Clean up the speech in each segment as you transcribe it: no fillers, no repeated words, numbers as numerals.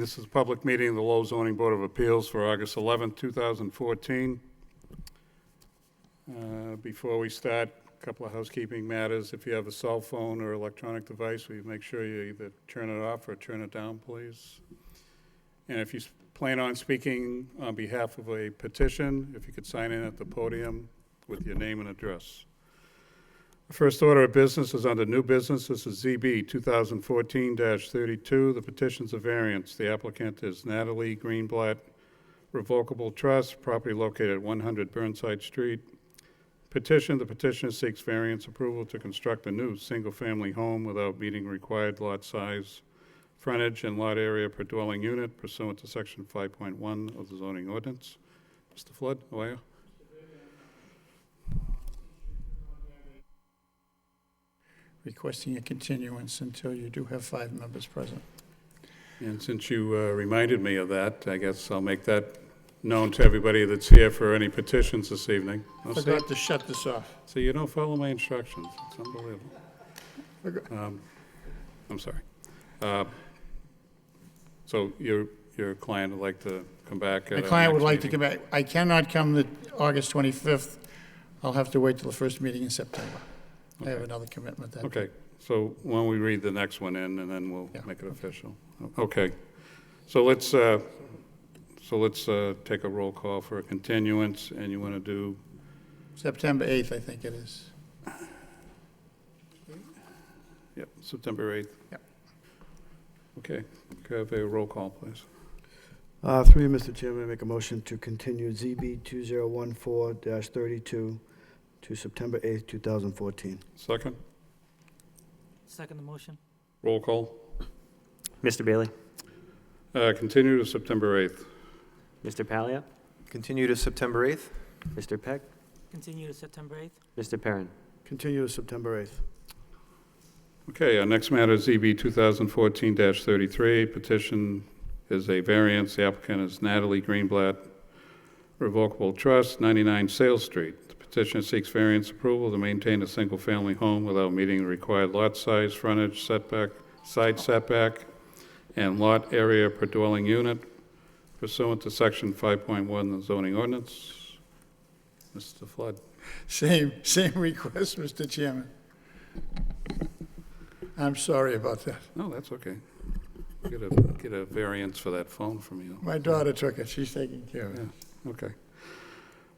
This is a public meeting of the Lowell Zoning Board of Appeals for August 11th, 2014. Before we start, a couple of housekeeping matters. If you have a cell phone or electronic device, will you make sure you either turn it off or turn it down, please? And if you plan on speaking on behalf of a petition, if you could sign in at the podium with your name and address. The first order of business is under new business. This is ZB 2014-32. The petition's a variance. The applicant is Natalie Greenblatt Revocable Trust, property located at 100 Burnside Street. Petition, the petitioner seeks variance approval to construct a new single-family home without meeting required lot size, frontage, and lot area per dwelling unit pursuant to section 5.1 of the zoning ordinance. Mr. Flood, how are you? Requesting a continuance until you do have 5 members present. And since you reminded me of that, I guess I'll make that known to everybody that's here for any petitions this evening. I forgot to shut this off. So you don't follow my instructions. It's unbelievable. I'm sorry. So your client would like to come back? My client would like to come back. I cannot come the August 25th. I'll have to wait till the first meeting in September. Okay. I have another commitment that day. Okay, so why don't we read the next one in, and then we'll make it official. Okay, so let's take a roll call for a continuance, and you want to do? September 8th, I think it is. Yep, September 8th. Yep. Okay, could I have a roll call, please? Through you, Mr. Chairman, I make a motion to continue ZB 2014-32 to September 8th, 2014. Second? Second the motion. Roll call. Mr. Bailey? Continue to September 8th. Mr. Palia? Continue to September 8th. Mr. Peck? Continue to September 8th. Mr. Perrin? Continue to September 8th. Okay, our next matter is ZB 2014-33. Petition is a variance. The applicant is Natalie Greenblatt Revocable Trust, 99 Sales Street. The petitioner seeks variance approval to maintain a single-family home without meeting the required lot size, frontage, setback, side setback, and lot area per dwelling unit pursuant to section 5.1 of the zoning ordinance. Mr. Flood. Same request, Mr. Chairman. I'm sorry about that. No, that's okay. Get a variance for that phone from you. My daughter took it. She's taking care of it. Yeah, okay.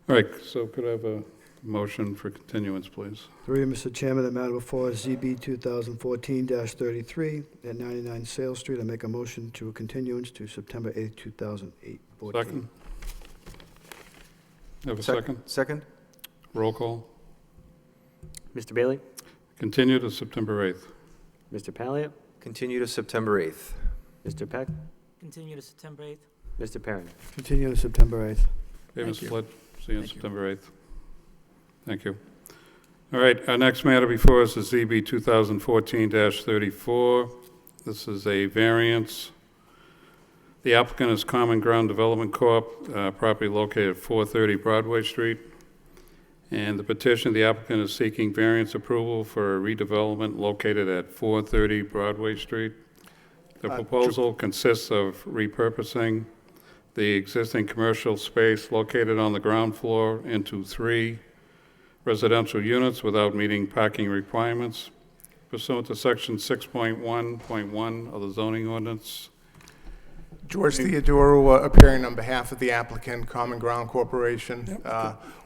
All right, so could I have a motion for continuance, please? Through you, Mr. Chairman, the matter before is ZB 2014-33 at 99 Sales Street. I make a motion to a continuance to September 8th, 2014. Second? Have a second? Second. Roll call. Mr. Bailey? Continue to September 8th. Mr. Palia? Continue to September 8th. Mr. Peck? Continue to September 8th. Mr. Perrin? Continue to September 8th. Okay, Thank Mr. you. Flood, see you on Thank you. September 8th. Thank you. All right, our next matter before us is ZB 2014-34. This is a variance. The applicant is Common Ground Development Corp., property located at 430 Broadway Street. And the petition, the applicant is seeking variance approval for a redevelopment located at 430 Broadway Street. The proposal consists of repurposing the existing commercial space located on the ground floor into 3 residential units without meeting parking requirements pursuant to section 6.1.1 of the zoning ordinance. George Theodoro, appearing on behalf of the applicant, Common Ground Corporation.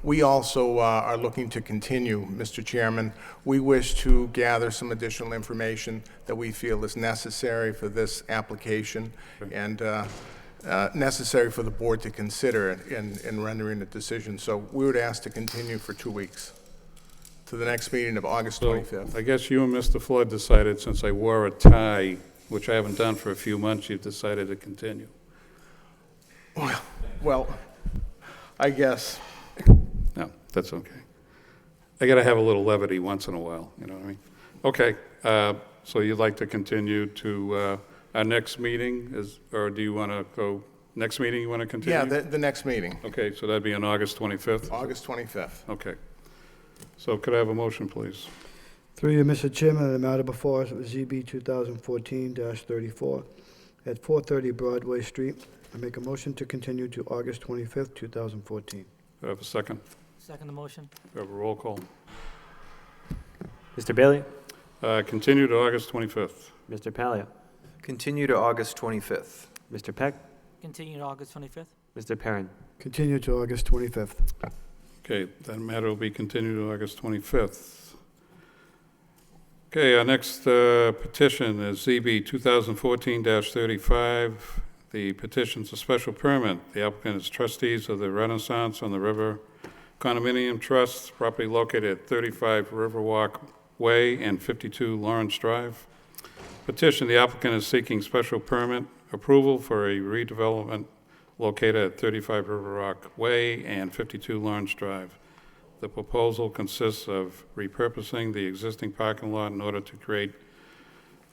We also are looking to continue, Mr. Chairman. We wish to gather some additional information that we feel is necessary for this application and necessary for the board to consider in rendering a decision. So we would ask to continue for 2 weeks to the next meeting of August 25th. I guess you and Mr. Flood decided, since I wore a tie, which I haven't done for a few months, you've decided to continue. Well, I guess. No, that's okay. I got to have a little levity once in a while, you know what I mean? Okay, so you'd like to continue to our next meeting, or do you want to go, next meeting you want to continue? Yeah, the next meeting, Okay, so that'd be on August 25th? August 25th. Okay. So could I have a motion, please? Through you, Mr. Chairman, the matter before us was ZB 2014-34. at 430 Broadway Street. I make a motion to continue to August 25th, 2014. Do I have a second? Second the motion. Do I have a roll call? Mr. Bailey? Continue to August 25th. Mr. Palia? Continue to August 25th. Mr. Peck? Continue to August 25th. Mr. Perrin? Continue to August 25th. Okay, that matter will be continued to August 25th. Okay, our next petition is ZB 2014-35. The petition's a special permit. The applicant is trustees of the Renaissance on the River Condominium Trust, property located at 35 Riverwalk Way and 52 Lawrence Drive. Petition, the applicant is seeking special permit approval for a redevelopment located at 35 Riverwalk Way and 52 Lawrence Drive. The proposal consists of repurposing the existing parking lot in order to create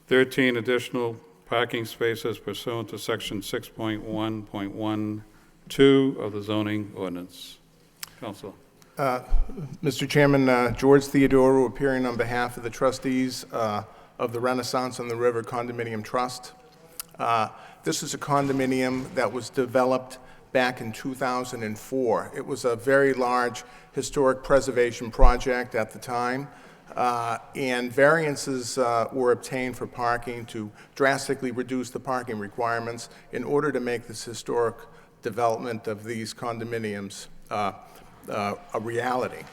13 additional parking spaces pursuant to Section 6.1.12 of the zoning ordinance. Council. Mr. Chairman, George Theodoro appearing on behalf of the trustees of the Renaissance on the River Condominium Trust. This is a condominium that was developed back in 2004. It was a very large historic preservation project at the time, and variances were obtained for parking to drastically reduce the parking requirements in order to make this historic development of these condominiums a reality.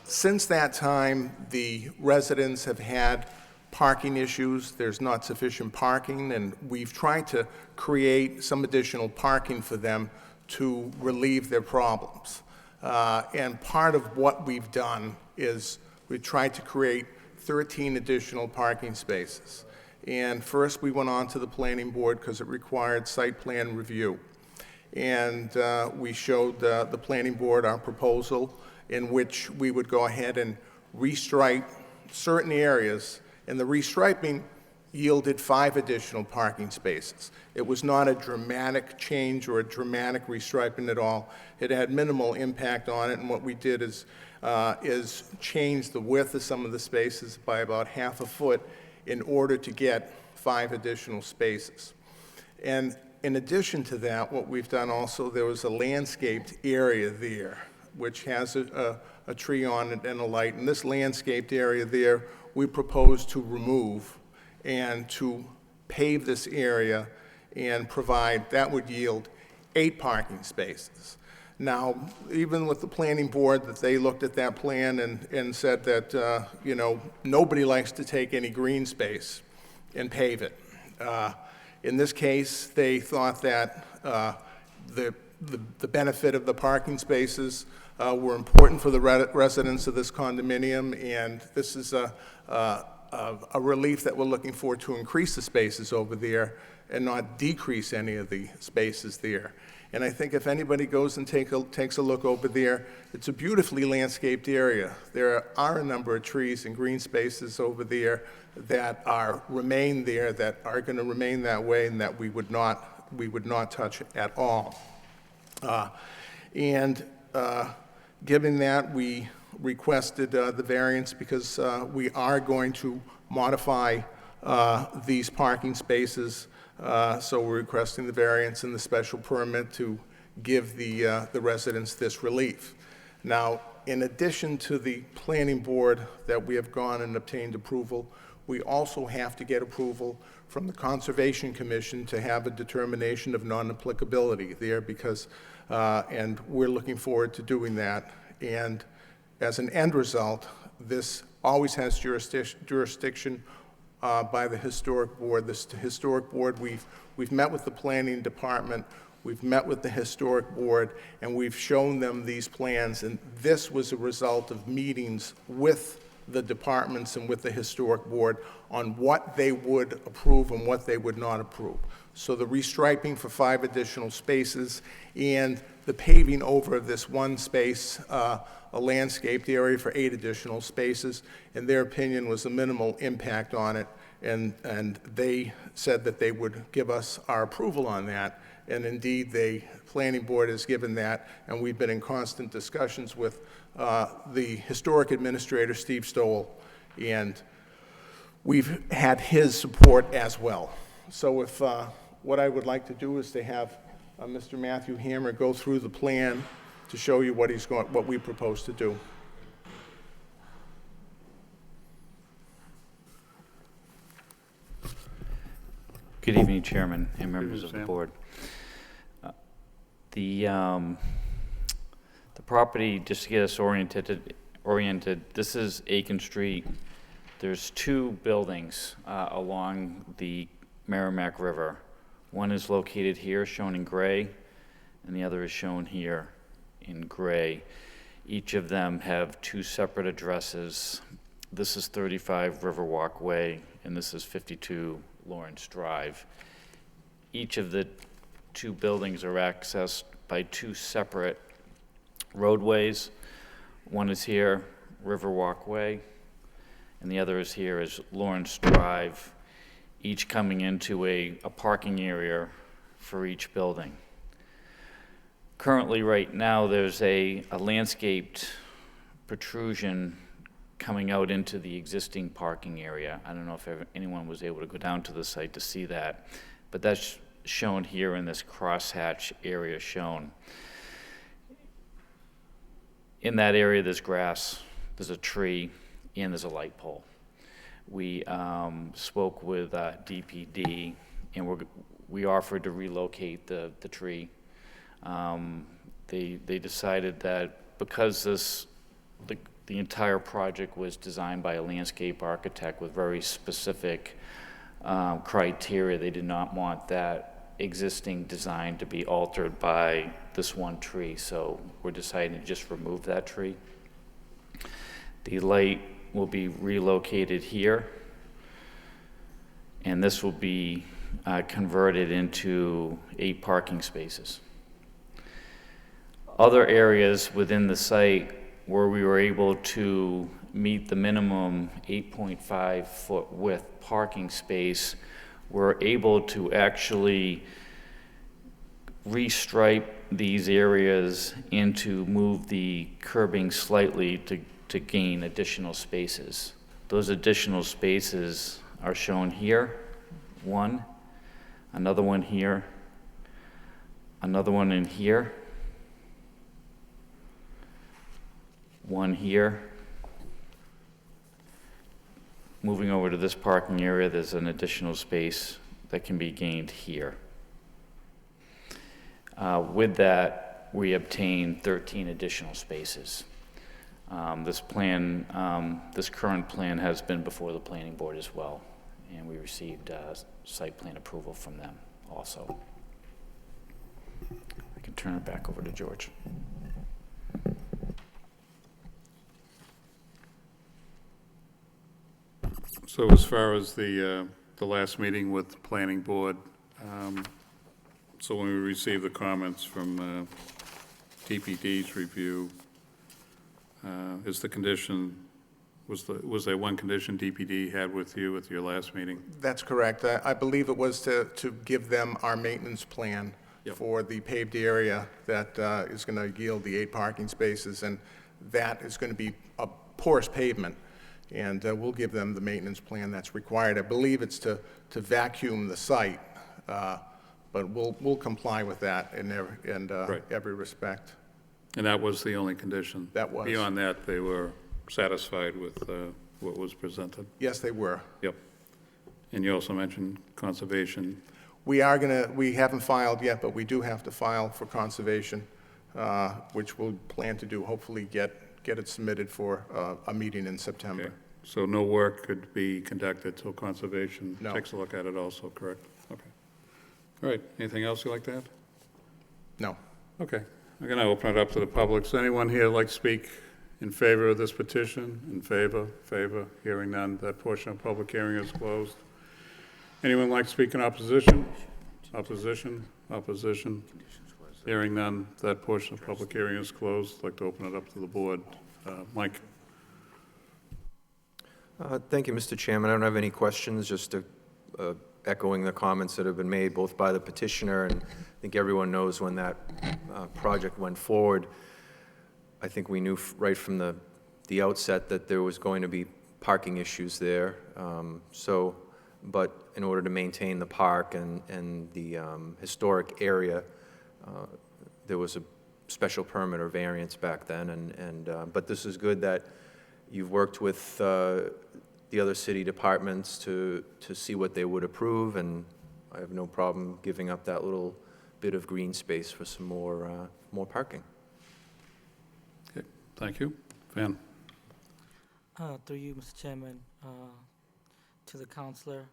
Since that time, the residents have had parking issues. There's not sufficient parking, and we've tried to create some additional parking for them to relieve their problems. And part of what we've done is we tried to create 13 additional parking spaces. And first, we went on to the planning board because it required site plan review. And we showed the planning board our proposal in which we would go ahead and restripe certain areas, and the restriping yielded 5 additional parking spaces. It was not a dramatic change or a dramatic restriping at all. It had minimal impact on it, and what we did is change the width of some of the spaces by about half a foot in order to get 5 additional spaces. And in addition to that, what we've done also, there was a landscaped area there, which has a tree on it and a light. And this landscaped area there, we propose to remove and to pave this area and provide, that would yield 8 parking spaces. Now, even with the planning board, that they looked at that plan and said that, nobody likes to take any green space and pave it. In this case, they thought that the benefit of the parking spaces were important for the residents of this condominium, and this is a relief that we're looking for to increase the spaces over there and not decrease any of the spaces there. And I think if anybody goes and takes a look over there, it's a beautifully landscaped area. There are a number of trees and green spaces over there that remain there, that are going to remain that way, and that we would not touch at all. Given that, we requested the variance because we are going to modify these parking spaces. So we're requesting the variance and the special permit to give the residents this relief. Now, in addition to the planning board that we have gone and obtained approval, we also have to get approval from the Conservation Commission to have a determination of non-applicability there because, and we're looking forward to doing that. And as an end result, this always has jurisdiction by the Historic Board. This Historic Board, we've met with the Planning Department, we've met with the Historic Board, and we've shown them these plans, and this was a result of meetings with the departments and with the Historic Board on what they would approve and what they would not approve. So the restriping for 5 additional spaces and the paving over this one space, a landscaped area for 8 additional spaces, in their opinion was a minimal impact on it, and they said that they would give us our approval on that, and indeed the planning board has given that, and we've been in constant discussions with the historic administrator, Steve Stowell, and we've had his support as well. So if, what I would like to do is to have Mr. Matthew Hammer go through the plan to show you what we propose to do. Good evening, Chairman and members evening, of the Sam. board. The property, just to get us oriented, this is Aiken Street. There's two buildings along the Merrimack River. One is located here, shown in gray, and the other is shown here in gray. Each of them have two separate addresses. This is 35 Riverwalk Way, and this is 52 Lawrence Drive. Each of the two buildings are accessed by two separate roadways. One is here, Riverwalk Way, and the other is here is Lawrence Drive, each coming into a parking area for each building. Currently, right now, there's a landscaped protrusion coming out into the existing parking area. I don't know if anyone was able to go down to the site to see that, but that's shown here in this crosshatch area shown. In that area, there's grass, there's a tree, and there's a light pole. We spoke with DPD, and we offered to relocate the tree. They decided that because the entire project was designed by a landscape architect with very specific criteria, they did not want that existing design to be altered by this one tree, so we're deciding to just remove that tree. The light will be relocated here, and this will be converted into 8 parking spaces. Other areas within the site where we were able to meet the minimum 8.5 foot width parking space, we're able to actually restripe these areas and to move the curbing slightly to gain additional spaces. Those additional spaces are shown here, one, another one here, another one in here, one here. Moving over to this parking area, there's an additional space that can be gained here. With that, we obtained 13 additional spaces. This current plan has been before the planning board as well, and we received site plan approval from them also. I can turn it back over to George. So as far as the last meeting with the planning board, so when we received the comments from DPD's review, is the condition, was there one condition DPD had with you at your last meeting? That's correct. I believe it was to give them our maintenance plan Yep. for the paved area that is going to yield the 8 parking spaces, and that is going to be a porous pavement, and we'll give them the maintenance plan that's required. I believe it's to vacuum the site, but we'll comply with that in Right. every respect. And that was the only condition? That was. Beyond that, they were satisfied with what was presented? Yes, they were. Yep. And you also mentioned conservation. We haven't filed yet, but we do have to file for conservation, which we'll plan to do, hopefully get it submitted for a meeting in September. Okay. So no work could be conducted till conservation No. takes a look at it also, correct? Okay. All right, anything else you'd like to add? No. Okay, I'm going to open it up to the public. Does anyone here like to speak in favor of this petition? In favor? Favor? Hearing none, that portion of public hearing is closed. Anyone like to speak in opposition? Opposition? Opposition? Hearing none, that portion of public hearing is closed. I'd like to open it up to the board. Mike? Thank you, Mr. Chairman. I don't have any questions, just echoing the comments that have been made both by the petitioner, and I think everyone knows when that project went forward. I think we knew right from the outset that there was going to be parking issues there. But in order to maintain the park and the historic area, there was a special permit or variance back then, but this is good that you've worked with the other city departments to see what they would approve, and I have no problem giving up that little bit of green space for some more parking. Okay, thank you. Van? Through you, Mr. Chairman, to the counselor,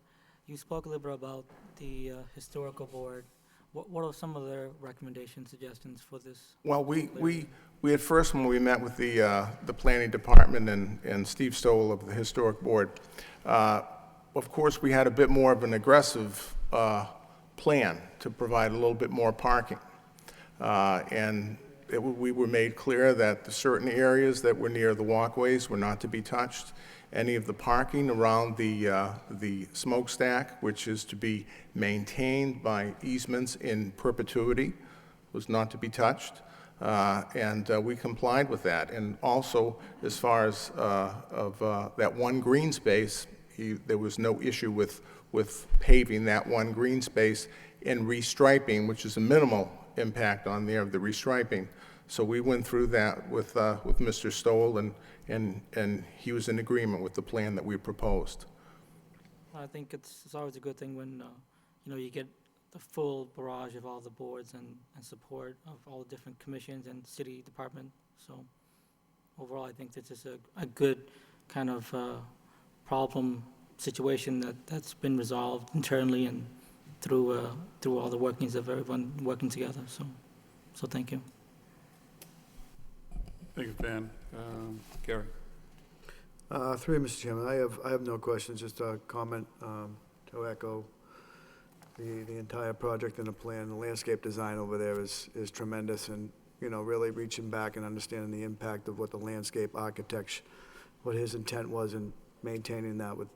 you spoke a little bit about the historical board. What are some of their recommendations, suggestions for this? Well, we at first, when we met with the planning department and Steve Stoll of the Historic Board, of course, we had a bit more of an aggressive plan to provide a little bit more parking. We were made clear that the certain areas that were near the walkways were not to be touched. Any of the parking around the smokestack, which is to be maintained by easements in perpetuity, was not to be touched. We complied with that. And also, as far as that one green space, there was no issue with paving that one green space and restriping, which is a minimal impact on there of the restriping. So we went through that with Mr. Stoll, and he was in agreement with the plan that we proposed. I think it's always a good thing when, you get the full barrage of all the boards and support of all the different commissions and city department. So overall, I think this is a good kind of problem situation that's been resolved internally and through all the workings of everyone working together. So thank you. Thank you, Van. Gary? Through you, Mr. Chairman, I have no questions, just a comment to echo the entire project and the plan. The landscape design over there is tremendous, and, really reaching back and understanding the impact of what the landscape architect, what his intent was in maintaining that with,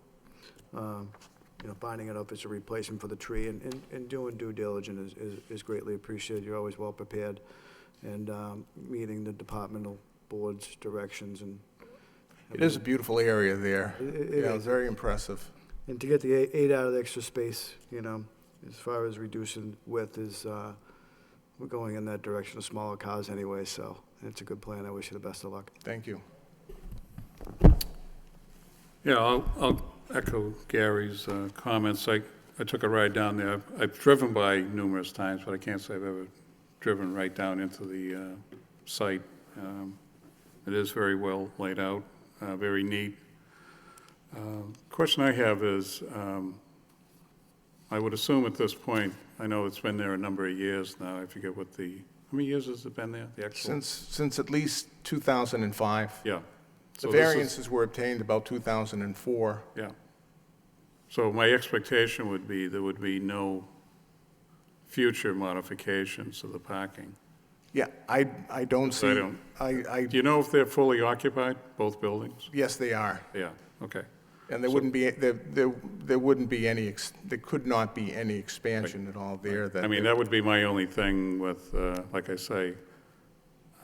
finding it up as a replacement for the tree and doing due diligence is greatly appreciated. You're always well prepared, and meeting the departmental board's directions. And It is a beautiful area there. It Yeah, is. very impressive. And to get the eight out of the extra space, as far as reducing width is, we're going in that direction of smaller cars anyway, so it's a good plan. I wish you the best of luck. Thank you. Yeah, I'll echo Gary's comments. I took a ride down there. I've driven by numerous times, but I can't say I've ever driven right down into the site. It is very well laid out, very neat. Question I have is, I would assume at this point, I know it's been there a number of years now. I forget how many years has it been there? The actual. Since at least 2005. Yeah. The So this is- variances were obtained about 2004. Yeah. So my expectation would be there would be no future modifications to the parking. Yeah, I don't see. Do you know if they're fully occupied, both buildings? Yes, they are. Yeah, okay. And there wouldn't be, there wouldn't be any, there could not be any expansion at all there. I mean, that would be my only thing with, like I say,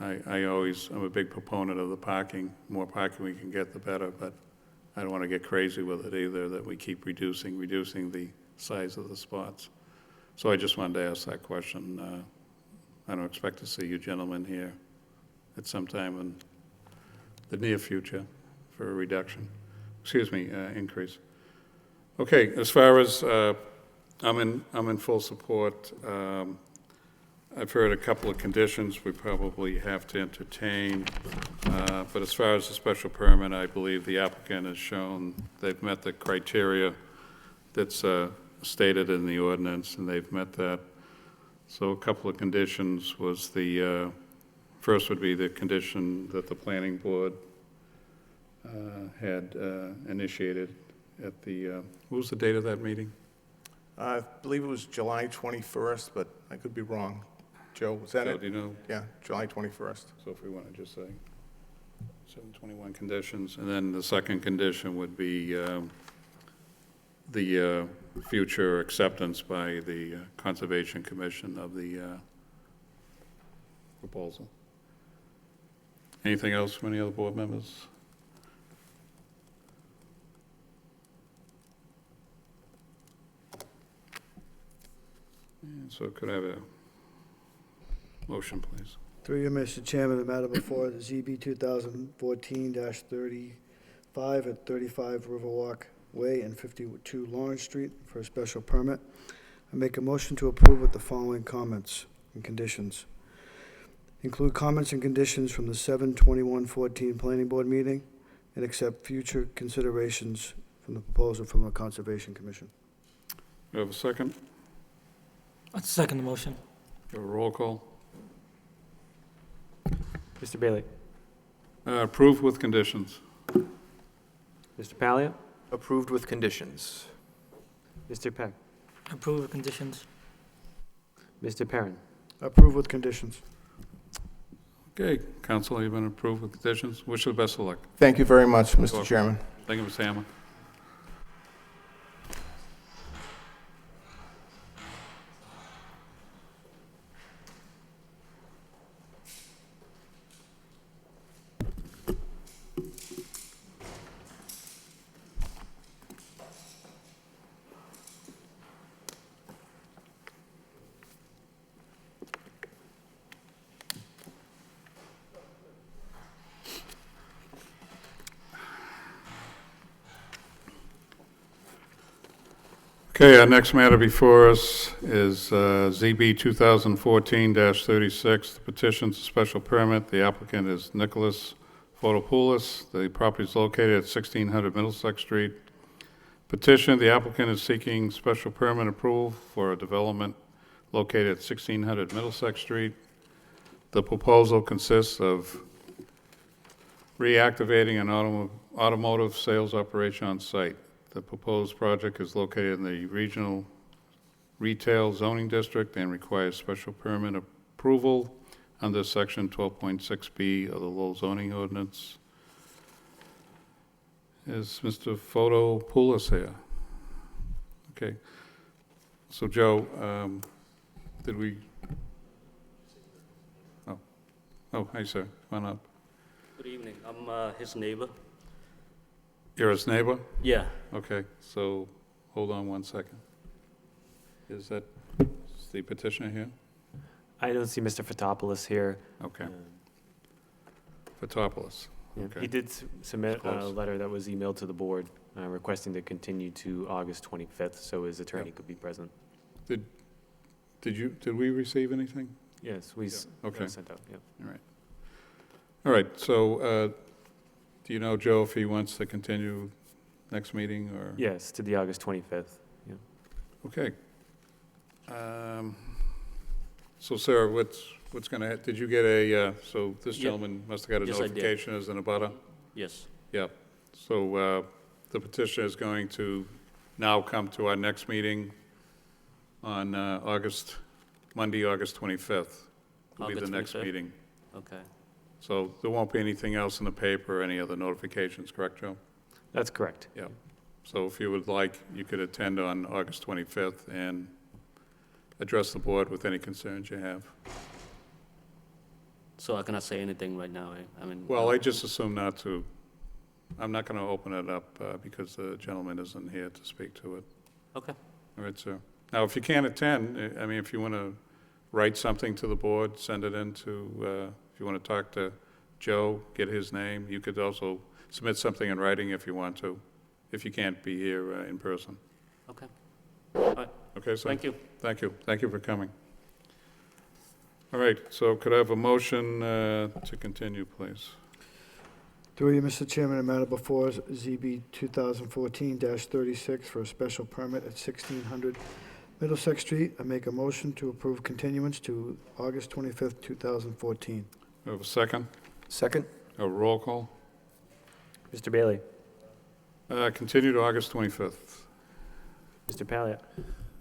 I'm a big proponent of the parking. More parking we can get, the better, but I don't want to get crazy with it either, that we keep reducing the size of the spots. So I just wanted to ask that question. I don't expect to see you gentlemen here at some time in the near future for a reduction. Increase. Okay, as far as, I'm in full support. I've heard a couple of conditions we probably have to entertain, but as far as the special permit, I believe the applicant has shown they've met the criteria that's stated in the ordinance, and they've met that. So a couple of conditions was first would be the condition that the planning board had initiated at what was the date of that meeting? I believe it was July 21st, but I could be wrong. Joe, was that Joe, it? do you know? Yeah, July 21st. So if we want to just say 721 conditions, and then the second condition would be the future acceptance by the Conservation Commission of the proposal. Anything else from any other board members? So could I have a motion, please? Through you, Mr. Chairman, the matter before the ZB 2014-35 at 35 Riverwalk Way and 52 Lawrence Street for a special permit. I make a motion to approve with the following comments and conditions. Include comments and conditions from the 7/21/14 Planning Board meeting and accept future considerations from the proposal from the Conservation Commission. Do you have a second? I second the motion. A roll call? Mr. Bailey? Approved with conditions. Mr. Palia? Approved with conditions. Mr. Peck? Approve with conditions. Mr. Perrin? Approve with conditions. Okay, Council, you've been approved with conditions. Wish you the best of luck. Thank you very much, Mr. welcome. Chairman. Thank you, Mr. Hammer. Okay, our next matter before us is ZB 2014-36, the petition to special permit. The applicant is Nicholas Fotopoulos. The property is located at 1600 Middlesex Street. Petition, the applicant is seeking special permit approval for a development located at 1600 Middlesex Street. The proposal consists of reactivating an automotive sales operation on site. The proposed project is located in the Regional Retail Zoning District and requires special permit approval under Section 12.6B of the Lowell zoning ordinance. Is Mr. Fotopoulos here? Okay. So, Joe, did we? Oh, hi, sir. Come on up. Good evening. I'm his neighbor. You're his neighbor? Yeah. Okay, so hold on one second. Is the petitioner here? I don't see Mr. Fotopoulos here. Okay, Uh, Fotopoulos. yeah. Okay. He did submit a Close. letter that was emailed to the board requesting to continue to August 25th, so his attorney could be present. Did we receive anything? Yes, Okay. sent out, yeah. All right, so do you know, Joe, if he wants to continue next meeting, or? Yes, to the August 25th, yeah. Okay. So, Sarah, what's going to, did you get so this Yep. gentleman must have got a Yes, I did. notification as an abutter? Yes. Yeah. So the petitioner is going to now come to our next meeting on Monday, August 25th. Will be the August next 25th? meeting. Okay. So there won't be anything else in the paper, any other notifications, correct, Joe? That's correct. Yeah. So if you would like, you could attend on August 25th and address the board with any concerns you have. So I cannot say anything right now, eh? I mean. Well, I just assume not to. I'm not going to open it up because the gentleman isn't here to speak to it. Okay. All right, sir. Now, if you can't attend, I mean, if you want to write something to the board, send it in to, if you want to talk to Joe, get his name. You could also submit something in writing if you want to, if you can't be here in person. Okay. All right. Okay, sir? Thank you. Thank you. Thank you for coming. All right, so could I have a motion to continue, please? Through you, Mr. Chairman, a matter before us, ZB 2014-36 for a special permit at 1600 Middlesex Street. I make a motion to approve continuance to August 25th, 2014. Do I have a second? Second? A roll call? Mr. Bailey? Continue to August 25th. Mr. Palia?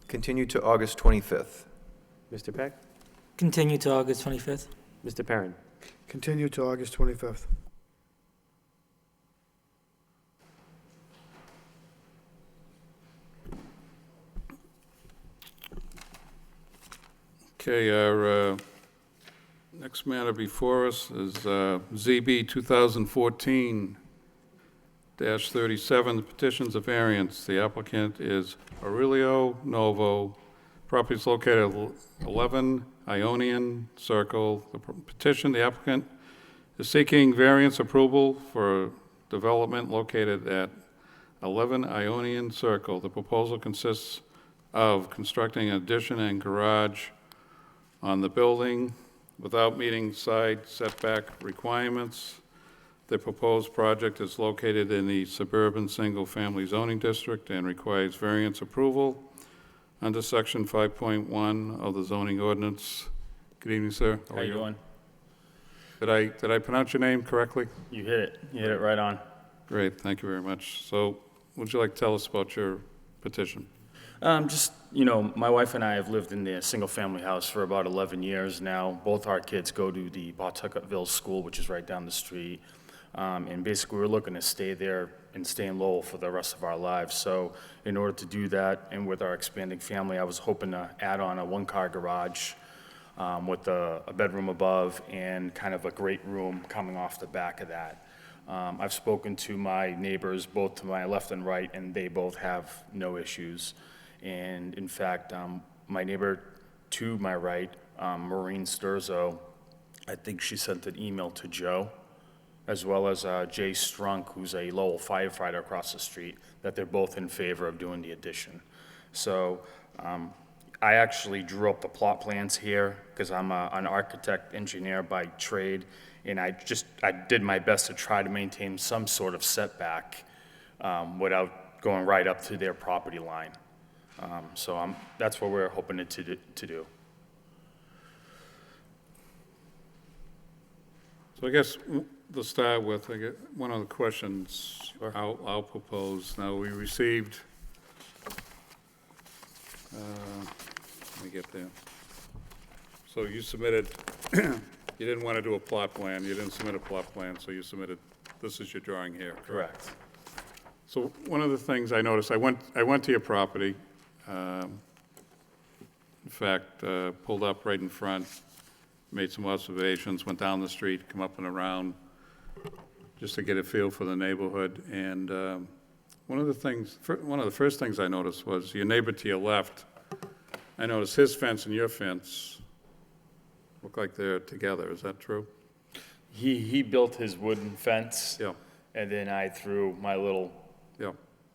Continue to August 25th. Mr. Peck? Continue to August 25th. Mr. Perrin? Continue to August 25th. Okay, our next matter before us is ZB 2014-37, the petitions of variance. The applicant is Aurelio Novo, Property is located at 11 Ionian Circle. The petition, the applicant is seeking variance approval for development located at 11 Ionian Circle. The proposal consists of constructing an addition and garage on the building without meeting side setback requirements. The proposed project is located in the suburban single-family zoning district and requires variance approval under section 5.1 of the zoning ordinance. Good evening, sir. How you doing? Did I pronounce your name correctly? You hit it. You hit it right on. Great, thank you very much. So, would you like to tell us about your petition? My wife and I have lived in the single-family house for about 11 years now. Both our kids go to the Pawtucketville School, which is right down the street. And basically, we're looking to stay there and stay in Lowell for the rest of our lives. So in order to do that, and with our expanding family, I was hoping to add on a one-car garage with a bedroom above and kind of a great room coming off the back of that. I've spoken to my neighbors, both to my left and right, and they both have no issues. And in fact, my neighbor to my right, Maureen Sturzo, I think she sent an email to Joe, as well as Jay Strunk, who's a Lowell firefighter across the street, that they're both in favor of doing the addition. So I actually drew up the plot plans here because I'm an architect engineer by trade, and I did my best to try to maintain some sort of setback without going right up to their property line. So that's what we're hoping to do. So I guess to start with, I get one of the questions I'll propose. Now, we received, let me get there. So you submitted, you didn't want to do a plot plan, you didn't submit a plot plan, so you submitted, this is your drawing here, correct? Correct. So one of the things I noticed, I went to your property, in fact, pulled up right in front, made some observations, went down the street, come up and around, just to get a feel for the neighborhood. And one of the first things I noticed was your neighbor to your left. I noticed his fence and your fence look like they're together. Is that true? He built his wooden fence, Yeah. and then I threw my little Yeah.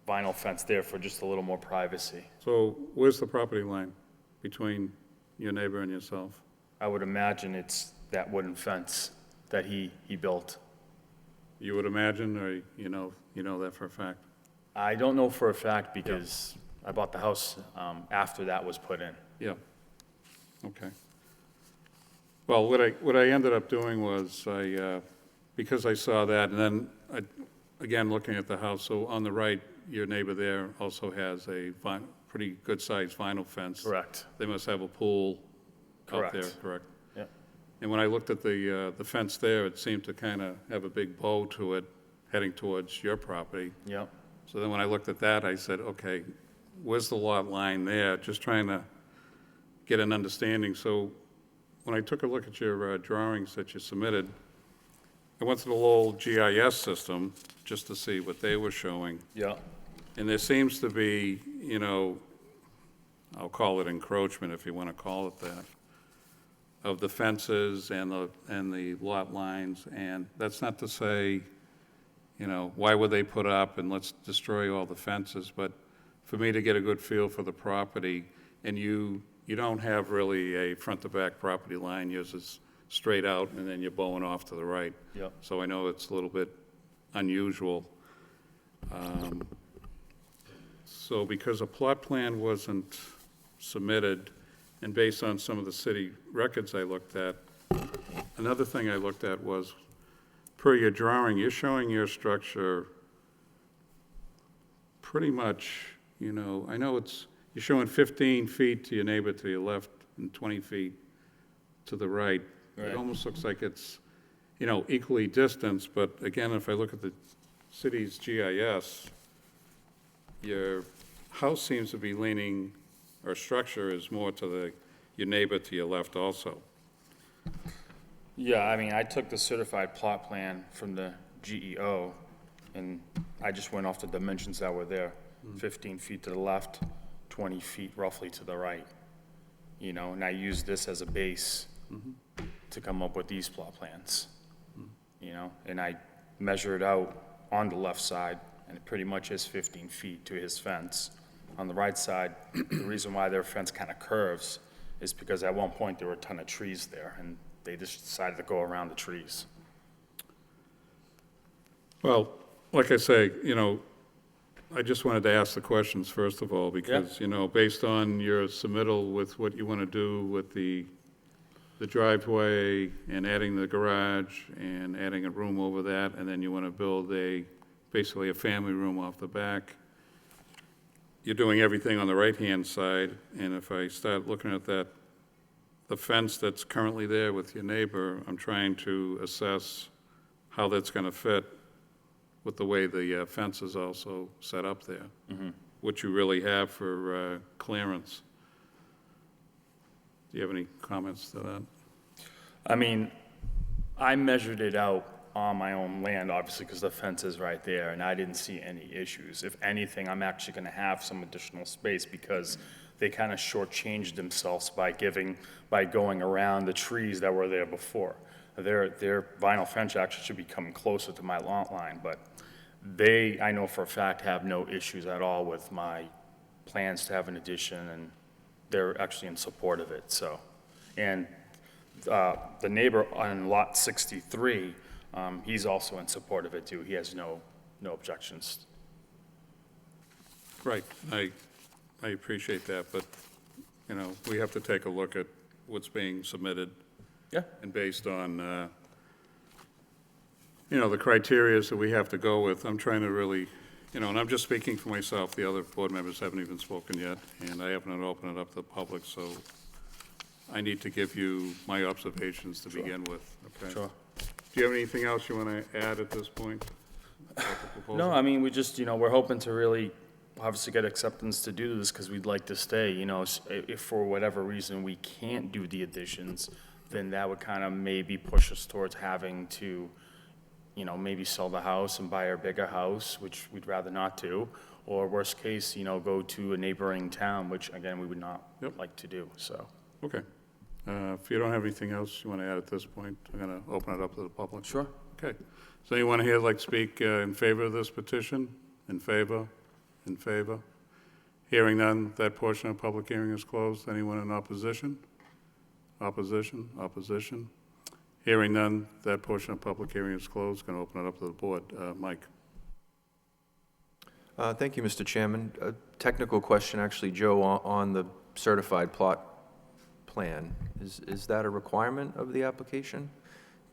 vinyl fence there for just a little more privacy. So where's the property line between your neighbor and yourself? I would imagine it's that wooden fence that he built. You would imagine, or you know that for a fact? I don't know for a fact because I bought the house after that was put in. Yeah. Okay. Well, what I ended up doing was because I saw that, and then again looking at the house. So on the right, your neighbor there also has a pretty good sized vinyl fence. Correct. They must have a pool out there, Correct. correct? Yeah. And when I looked at the fence there, it seemed to kind of have a big bow to it, heading towards your property. Yep. So then when I looked at that, I said, okay, where's the lot line there? Just trying to get an understanding. So when I took a look at your drawings that you submitted, I went to the Lowell GIS system just to see what they were showing. Yeah. And there seems to be, I'll call it encroachment if you want to call it that, of the fences and the lot lines. And that's not to say, why would they put up and let's destroy all the fences? But for me to get a good feel for the property, and you don't have really a front-to-back property line. Yours is straight out, and then you're bowing off to the right. Yep. So I know it's a little bit unusual. So because a plot plan wasn't submitted, and based on some of the city records I looked at, another thing I looked at was, per your drawing, you're showing your structure pretty much, I know you're showing 15 feet to your neighbor to your left and 20 feet to the right. Right. It almost looks like it's, equally distanced, but again, if I look at the city's GIS, your house seems to be leaning, or structure is more to your neighbor to your left also. Yeah, I mean, I took the certified plot plan from the GEO, and I just went off the dimensions that were there. 15 feet to the left, 20 feet roughly to the right. you know, and I used this as a base to come up with these plot plans, you know, and I measured out on the left side, and it pretty much is 15 feet to his fence. On the right side, the reason why their fence kind of curves is because at one point there were a ton of trees there, and they just decided to go around the trees. Well, like I say, you know, I just wanted to ask the questions first of all, because, you know, based on your submittal with what you want to do with the driveway and adding the garage and adding a room over that, and then you want to build basically a family room off the back. You're doing everything on the right-hand side, and if I start looking at the fence that's currently there with your neighbor, I'm trying to assess how that's going to fit with the way the fence is also set up there, what you really have for clearance. Do you have any comments to that? I mean, I measured it out on my own land, obviously, because the fence is right there, and I didn't see any issues. If anything, I'm actually going to have some additional space because they kind of shortchanged themselves by going around the trees that were there before. Their vinyl fence actually should be coming closer to my lot line, but they, I know for a fact, have no issues at all with my plans to have an addition, and they're actually in support of it, so. And the neighbor on lot 63, he's also in support of it too. He has no objections. Right, I appreciate that, but, you know, we have to take a look at what's being submitted. Yeah. And based on, you know, the criterias that we have to go with, I'm trying to really, you know, and I'm just speaking for myself, the other board members haven't even spoken yet, and I haven't opened it up to the public, so I need to give you my observations to begin with, okay? Sure. Do you have anything else you want to add at this point? about the proposal? No, I mean, we just, you know, we're hoping to really obviously get acceptance to do this because we'd like to stay, you know, if for whatever reason we can't do the additions, then that would kind of maybe push us towards having to, you know, maybe sell the house and buy a bigger house, which we'd rather not do, or worst case, you know, go to a neighboring town, which again, we would not like to do, so. Okay. If you don't have anything else you want to add at this point, I'm going to open it up to the public. Sure. Okay. Does anyone here like to speak in favor of this petition? In favor? In favor? Hearing none, that portion of the public hearing is closed. Anyone in opposition? Opposition? Opposition? Hearing none, that portion of the public hearing is closed. Going to open it up to the board. Mike? Thank you, Mr. Chairman. A technical question, actually, Joe, on the certified plot plan. Is that a requirement of the application?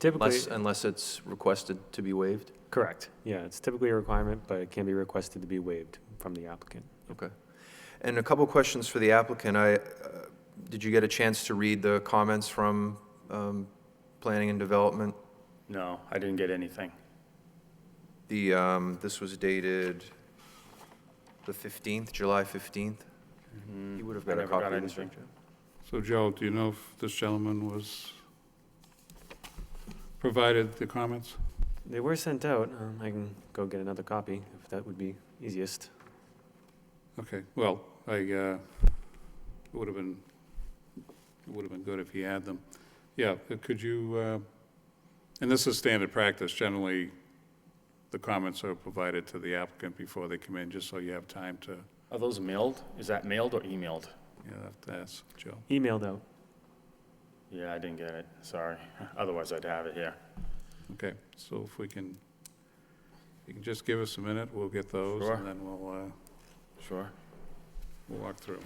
Typically, Unless it's requested to be waived? correct. Yeah, it's typically a requirement, but it can be requested to be waived from the applicant. Okay. And a couple questions for the applicant. Did you get a chance to read the comments from Planning and Development? No, I didn't get anything. This was dated the 15th, July 15th? You would have got I a never got copy of this, anything. right, Joe? So, Joe, do you know if this gentleman was provided the comments? They were sent out. I can go get another copy if that would be easiest. Okay, well, it would have been good if he had them. Yeah, could you, and this is standard practice, generally, the comments are provided to the applicant before they come in, just so you have time to, Are those mailed? Is that mailed or emailed? you know, have to ask Joe. Emailed out. Yeah, I didn't get it, sorry. Otherwise, I'd have it here. Okay, so if we can, you can just give us a minute, we'll get those, Sure. and then we'll Sure. walk through.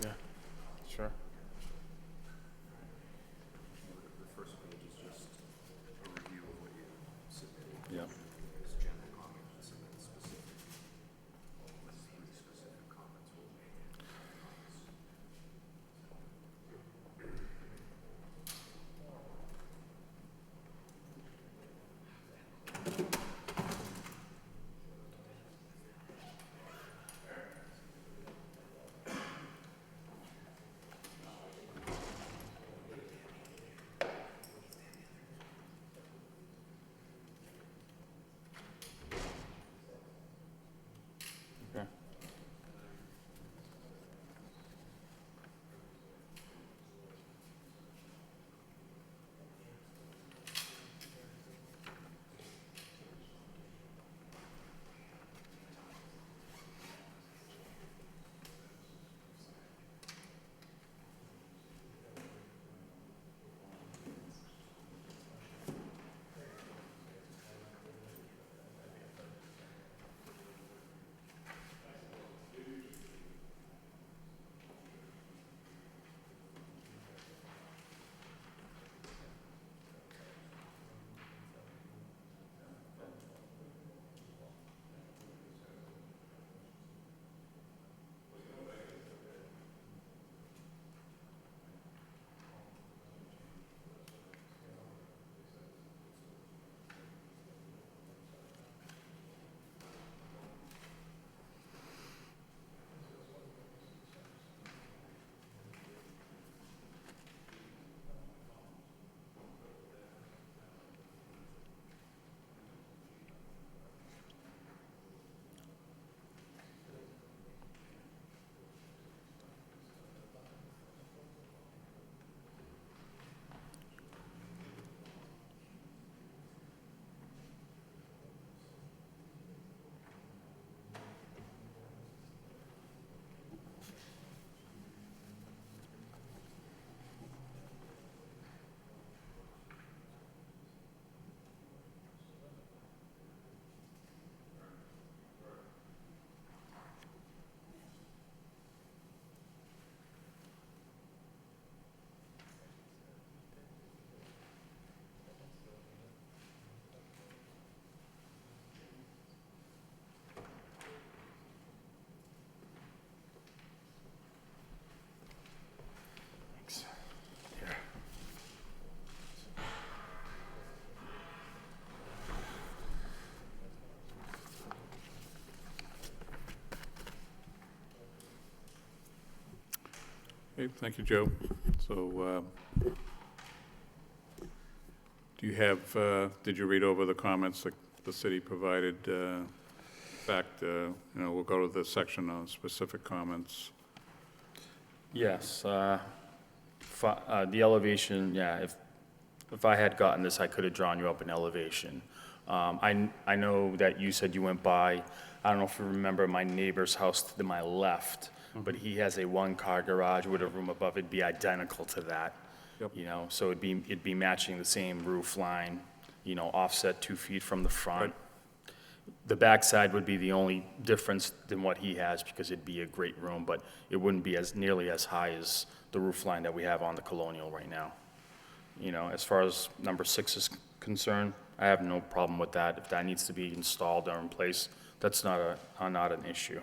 Yeah, sure. Okay, thank you, Joe. So, do you have, did you read over the comments that the city provided? In fact, we'll go to the section on specific comments. Yes, the elevation, yeah, if I had gotten this, I could have drawn you up an elevation. I know that you said you went by, I don't know if you remember my neighbor's house to my left, but he has a one-car garage with a room above. It'd be identical to that. Yep. So it'd be matching the same roof line, offset 2 feet from the front. Right. The backside would be the only difference than what he has, because it'd be a great room, but it wouldn't be nearly as high as the roof line that we have on the Colonial right now. As far as number 6 is concerned, I have no problem with that. If that needs to be installed or in place, that's not an issue.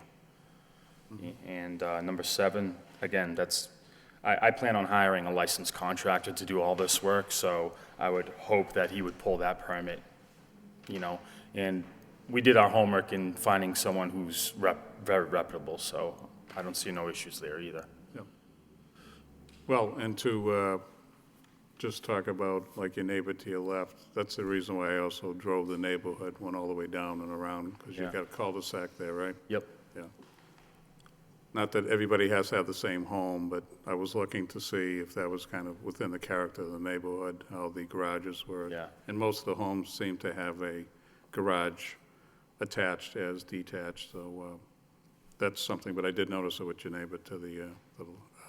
And number 7, again, I plan on hiring a licensed contractor to do all this work, so I would hope that he would pull that permit, and we did our homework in finding someone who's very reputable, so I don't see no issues there either. Yep. Well, and to just talk about, like, your neighbor to your left, that's the reason why I also drove the neighborhood, went all the way down and around, because you've Yeah. got a cul-de-sac there, right? Yep. Yeah. Not that everybody has to have the same home, but I was looking to see if that was kind of within the character of the neighborhood, how the garages were. Yeah. And most of the homes seem to have a garage attached as detached, so that's something, but I did notice it with your neighbor to the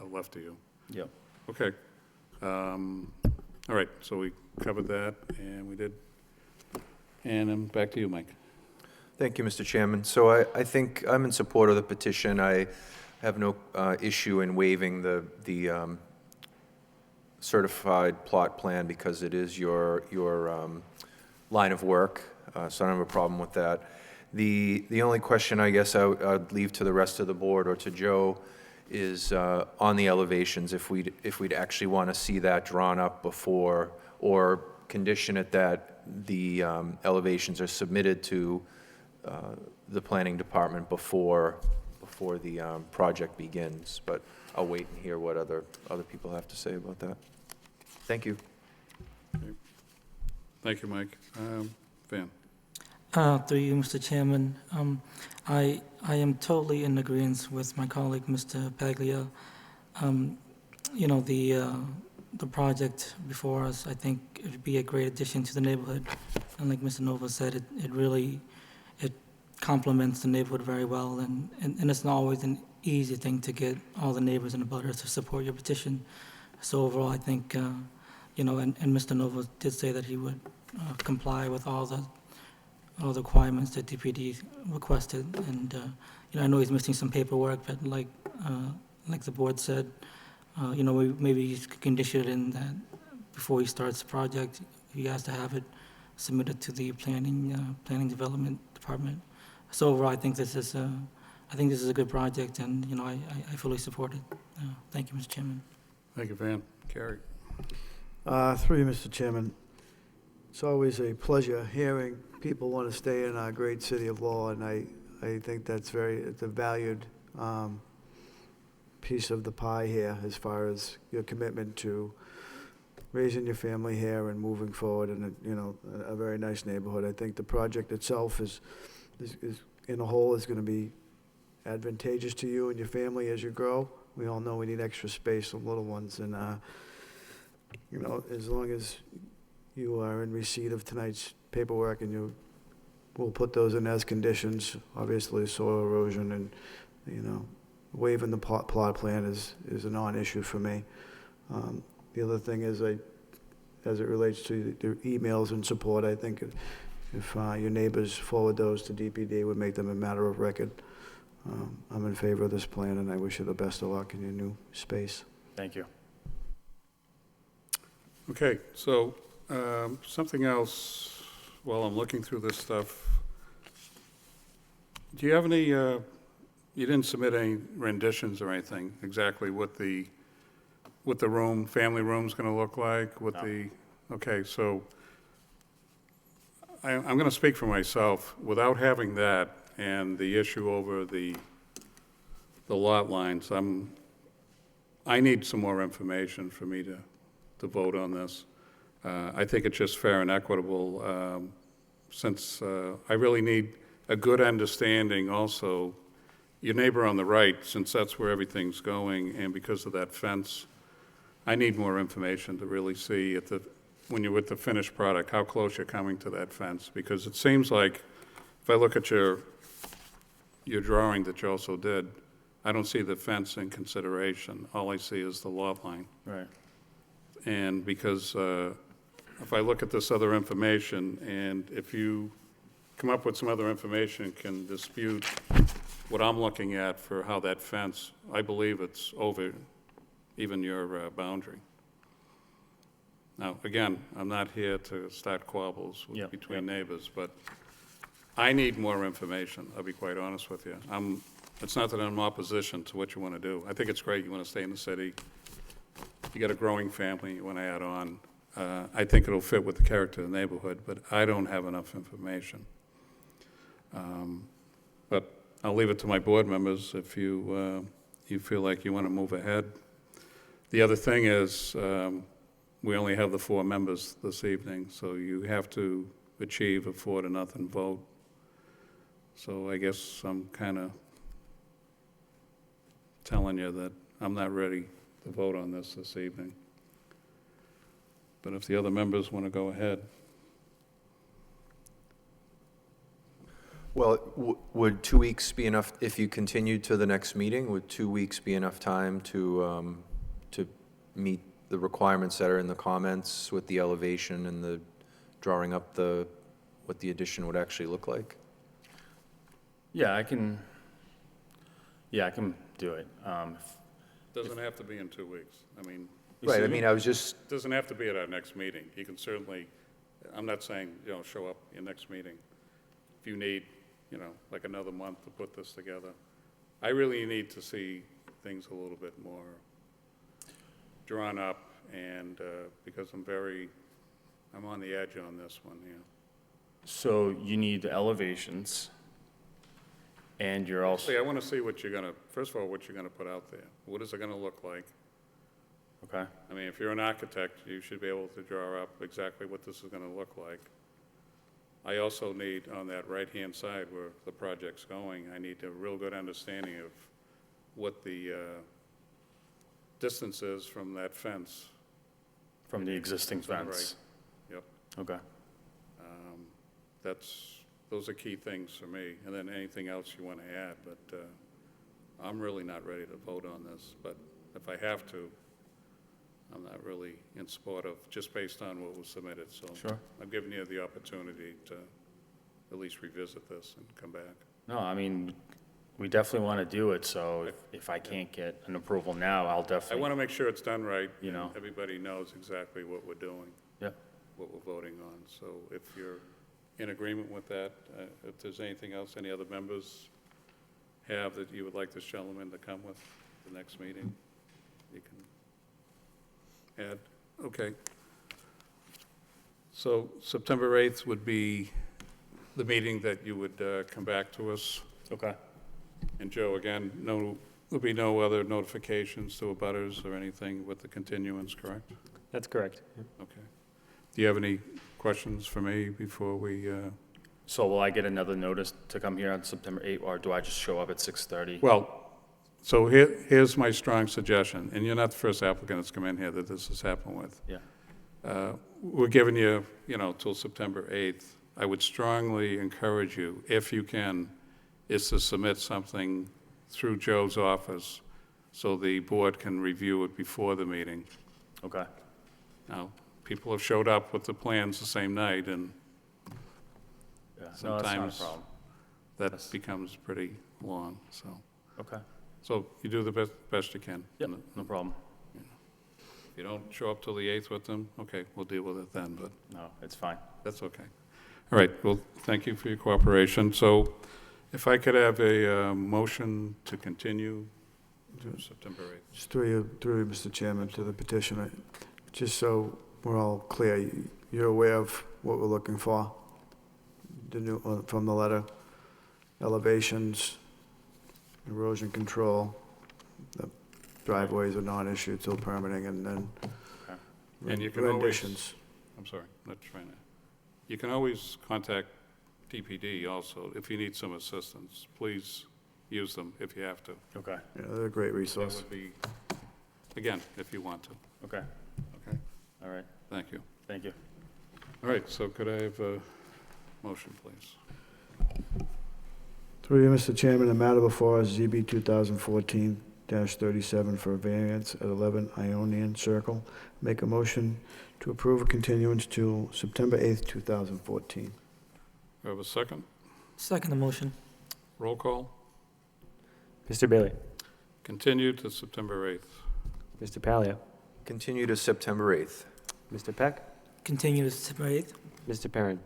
left of you. Yep. Okay. All right, so we covered that, and we did. And back to you, Mike. Thank you, Mr. Chairman. So I think I'm in support of the petition. I have no issue in waiving the certified plot plan because it is your line of work, so I don't have a problem with that. The only question I guess I'd leave to the rest of the board or to Joe is on the elevations, if we'd actually want to see that drawn up before, or condition it that the elevations are submitted to the planning department before the project begins. But I'll wait and hear what other people have to say about that. Thank you. Okay. Thank you, Mike. Van. Through you, Mr. Chairman, I am totally in agreement with my colleague, Mr. Paglia. The project before us, I think it would be a great addition to the neighborhood. And like Mr. Nova said, it complements the neighborhood very well, and it's not always an easy thing to get all the neighbors and the butters to support your petition. So overall, I think, and Mr. Nova did say that he would comply with all the requirements that DPD requested, and I know he's missing some paperwork, but like the board said, maybe you could condition it in that before he starts the project, he has to have it submitted to the planning development department. So overall, I think this is a good project, and I fully support it. Thank you, Mr. Chairman. Thank you, Van. Carrie. Through you, Mr. Chairman, it's always a pleasure hearing people want to stay in our great city of Lowell, and I think it's a valued piece of the pie here as far as your commitment to raising your family here and moving forward in a very nice neighborhood. I think the project itself is in a whole is going to be advantageous to you and your family as you grow. We all know we need extra space for little ones, and as long as you are in receipt of tonight's paperwork and we'll put those in as conditions, obviously soil erosion and, waiving the plot plan is a non-issue for me. The other thing is, as it relates to the emails and support, I think if your neighbors forward those to DPD, would make them a matter of record. I'm in favor of this plan, and I wish you the best of luck in your new space. Thank you. Okay, so something else while I'm looking through this stuff. Do you have any, you didn't submit any renditions or anything, exactly what the family room's going to look like, No. Okay, so I'm going to speak for myself. Without having that and the issue over the lot lines, I'm I need some more information for me to vote on this. I think it's just fair and equitable, since I really need a good understanding also, your neighbor on the right, since that's where everything's going, and because of that fence, I need more information to really see when you're with the finished product, how close you're coming to that fence, because it seems like, if I look at your drawing that you also did, I don't see the fence in consideration. All I see is the lot line. Right. And because if I look at this other information, and if you come up with some other information, can dispute what I'm looking at for how that fence, I believe it's over even your boundary. Now, again, I'm not here to start squabbles Yeah, between neighbors, but I need more information, I'll be quite honest with you. It's not that I'm in opposition to what you want to do. I think it's great, you want to stay in the city. You got a growing family, you want to add on. I think it'll fit with the character of the neighborhood, but I don't have enough information. But I'll leave it to my board members if you feel like you want to move ahead. The other thing is, we only have the 4 members this evening, so you have to achieve a 4-0 vote. So I guess I'm kind of telling you that I'm not ready to vote on this evening. But if the other members want to go ahead. Well, would 2 weeks be enough, if you continued to the next meeting, would 2 weeks be enough time to meet the requirements that are in the comments with the elevation and the drawing up what the addition would actually look like? Yeah, I can do it. Doesn't have to be in 2 weeks. I mean, Right, I mean, I was just, doesn't have to be at our next meeting. You can certainly, I'm not saying, show up your next meeting. If you need, like another month to put this together. I really need to see things a little bit more drawn up, and because I'm on the edge on this one, yeah. So you need the elevations, and you're also, See, I want to see first of all, what you're going to put out there. What is it going to look like? okay, I mean, if you're an architect, you should be able to draw up exactly what this is going to look like. I also need, on that right-hand side where the project's going, I need a real good understanding of what the distance is from that fence. from the existing From the fence. Yep. Okay, Those are key things for me, and then anything else you want to add, but I'm really not ready to vote on this, but if I have to, I'm not really in support of, just based on what was submitted, so. Sure. I'm giving you the opportunity to at least revisit this and come back. no, I mean, we definitely want to do it, so if I can't get an approval now, I'll I definitely. want to make sure it's done right. You know. And everybody knows exactly what we're doing, Yeah, what we're voting on. So if you're in agreement with that, if there's anything else any other members have that you would like this gentleman to come with the next meeting, you can add. Okay. So September 8th would be the meeting that you would come back to us. okay. And Joe, again, there'll be no other notifications to abutters or anything with the continuance, correct? That's correct. Okay. Do you have any questions for me before we, So will I get another notice to come here on September 8th, or do I just show up at 6:30? well, so here's my strong suggestion, and you're not the first applicant that's come in here that this has happened with. Yeah, We're giving you, till September 8th. I would strongly encourage you, if you can, is to submit something through Joe's office so the board can review it before the meeting. okay. Now, people have showed up with the plans the same night, and Yeah, no, that's sometimes not a problem. that becomes pretty long, so. Okay, So you do the best you can. yep, no problem. If you don't show up till the 8th with them, okay, we'll deal with it then, but No, it's fine. that's okay. All right, well, thank you for your cooperation. So if I could have a motion to continue to September 8th. Just through you, Mr. Chairman, to the petitioner, just so we're all clear, you're aware of what we're looking for? The new, from the letter, elevations, erosion control, the driveways are non-issue till permitting, and then And you can always, renditions. I'm sorry, not trying to, you can always contact DPD also if you need some assistance. Please use them if you have to. Okay, Yeah, they're a great That resource. would be, again, if you want to. okay, Okay, all right, thank you. thank you. All right, so could I have a motion, please? Through you, Mr. Chairman, the matter before us, ZB 2014-37 for a variance at 11 Ionian Circle. Make a motion to approve a continuance to September 8th, 2014. Do I have a second? Second the motion. Roll call. Mr. Bailey? Continue to September 8th. Mr. Palio? Continue to September 8th. Mr. Peck? Continue to September 8th. Mr. Perrin?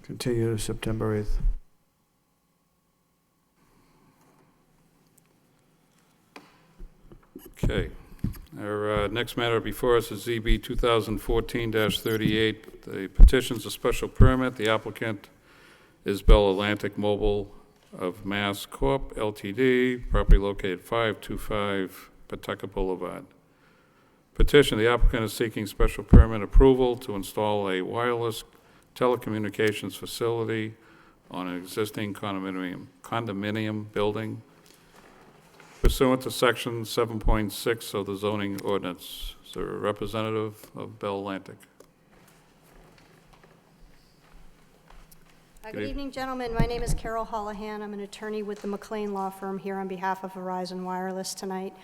Continue to September 8th. Okay. Our next matter before us is ZB 2014-38. The petition's a special permit. The applicant is Bell Atlantic Mobile of Mass Corp. Ltd., property located 525 Pawtucket Boulevard. Petition, the applicant is seeking special permit approval to install a wireless telecommunications facility on an existing condominium building pursuant to section 7.6 of the zoning ordinance. Is there a representative of Bell Atlantic? Good evening, gentlemen. My name is Carol Holohan. I'm an attorney with the McLean Law Firm here on behalf of Verizon Wireless tonight.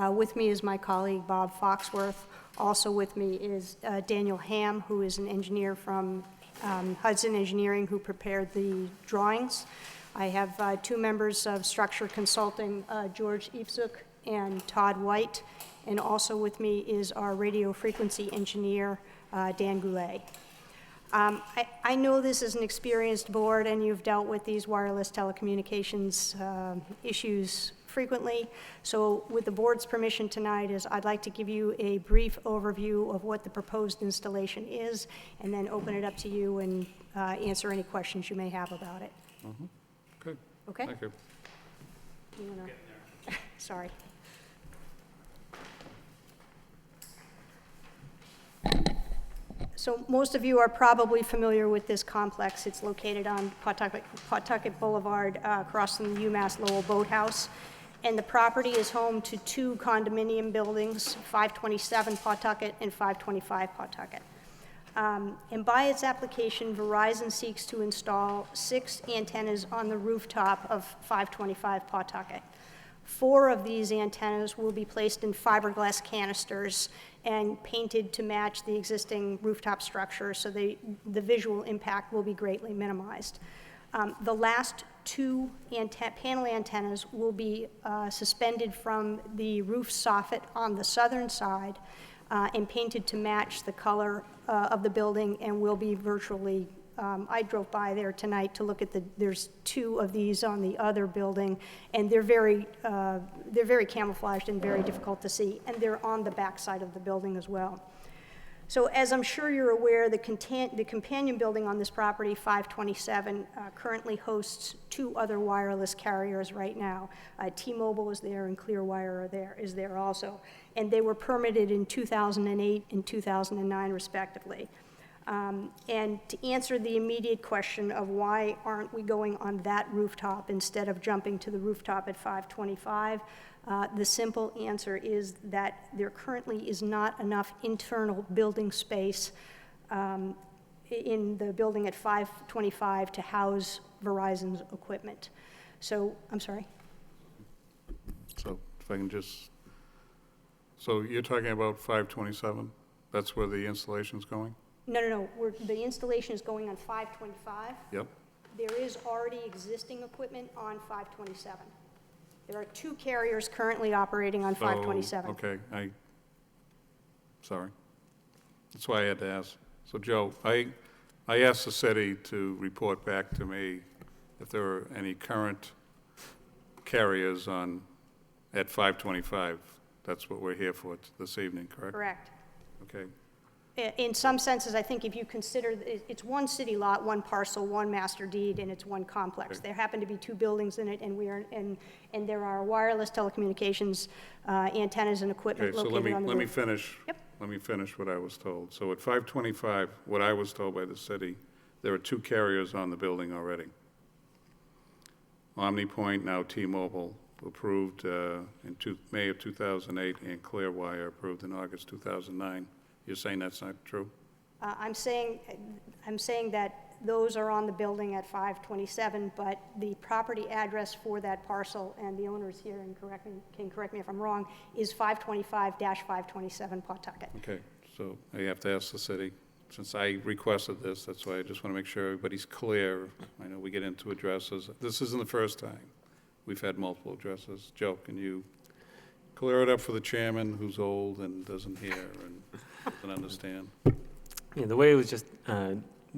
With me is my colleague, Bob Foxworth. Also with me is Daniel Ham, who is an engineer from Hudson Engineering, who prepared the drawings. I have two members of Structure Consulting, George Ifsuk and Todd White, and also with me is our radio frequency engineer, Dan Goulet. I know this is an experienced board and you've dealt with these wireless telecommunications issues frequently, so with the board's permission tonight I'd like to give you a brief overview of what the proposed installation is and then open it up to you and answer any questions you may have about it. Good. Okay? Thank you. You wanna- Sorry. So most of you are probably familiar with this complex. It's located on Pawtucket Boulevard across from the UMass Lowell Boathouse. And the property is home to two condominium buildings, 527 Pawtucket and 525 Pawtucket. And by its application, Verizon seeks to install 6 antennas on the rooftop of 525 Pawtucket. 4 of these antennas will be placed in fiberglass canisters and painted to match the existing rooftop structure, so the visual impact will be greatly minimized. The last 2 panel antennas will be suspended from the roof soffit on the southern side and painted to match the color of the building, and will be virtually, I drove by there tonight to look at there's 2 of these on the other building, and they're very camouflaged and very difficult to see, and they're on the back side of the building as well. So as I'm sure you're aware, the companion building on this property, 527, currently hosts 2 other wireless carriers right now. T-Mobile is there and Clearwire is there also. And they were permitted in 2008 and 2009 respectively. And to answer the immediate question of why aren't we going on that rooftop instead of jumping to the rooftop at 525, the simple answer is that there currently is not enough internal building space in the building at 525 to house Verizon's equipment. So, I'm sorry? So if I can just, so you're talking about 527? That's where the installation's going? No. The installation is going on 525. Yep. There is already existing equipment on 527. There are 2 carriers currently operating on 527. Okay, sorry. That's why I had to ask. So Joe, I asked the city to report back to me if there were any current carriers at 525. That's what we're here for this evening, correct? Correct. Okay. In some senses, I think if you consider, it's one city lot, one parcel, one master deed, and it's one complex. There happen to be two buildings in it, and there are wireless telecommunications antennas and equipment Okay, so located on the let me roof. finish. Yep. Let me finish what I was told. So at 525, what I was told by the city, there are two carriers on the building already. OmniPoint, now T-Mobile, approved in May of 2008, and Clearwire approved in August 2009. You're saying that's not true? I'm saying that those are on the building at 527, but the property address for that parcel, and the owner's here and can correct me if I'm wrong, is 525-527 Pawtucket. Okay, so I have to ask the city. Since I requested this, that's why I just want to make sure everybody's clear. I know we get into addresses. This isn't the first time. We've had multiple addresses. Joe, can you clear it up for the chairman who's old and doesn't hear and doesn't understand? Yeah, the way it was just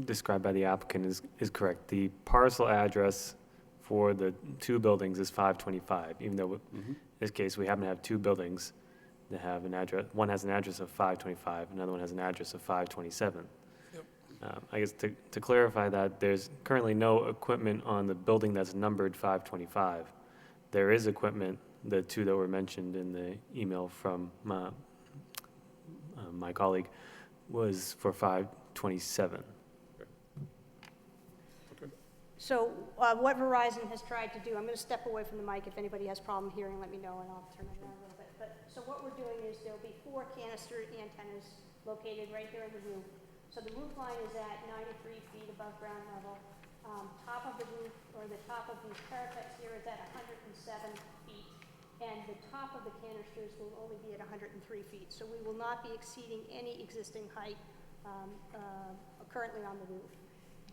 described by the applicant is correct. The parcel address for the two buildings is 525, even though in this case we happen to have two buildings that have an address. One has an address of 525, another one has an address of 527. I guess to clarify that, there's currently no equipment on the building that's numbered 525. There is equipment, the two that were mentioned in the email from my colleague, was for 527. So what Verizon has tried to do, I'm going to step away from the mic. If anybody has a problem hearing, let me know, and I'll turn it around a little bit. So what we're doing is there'll be 4 canister antennas located right here in the roof. So the roof line is at 93 feet above ground level. Top of the roof, or the top of these parapets here, is at 107 feet. And the top of the canisters will only be at 103 feet. So we will not be exceeding any existing height currently on the roof.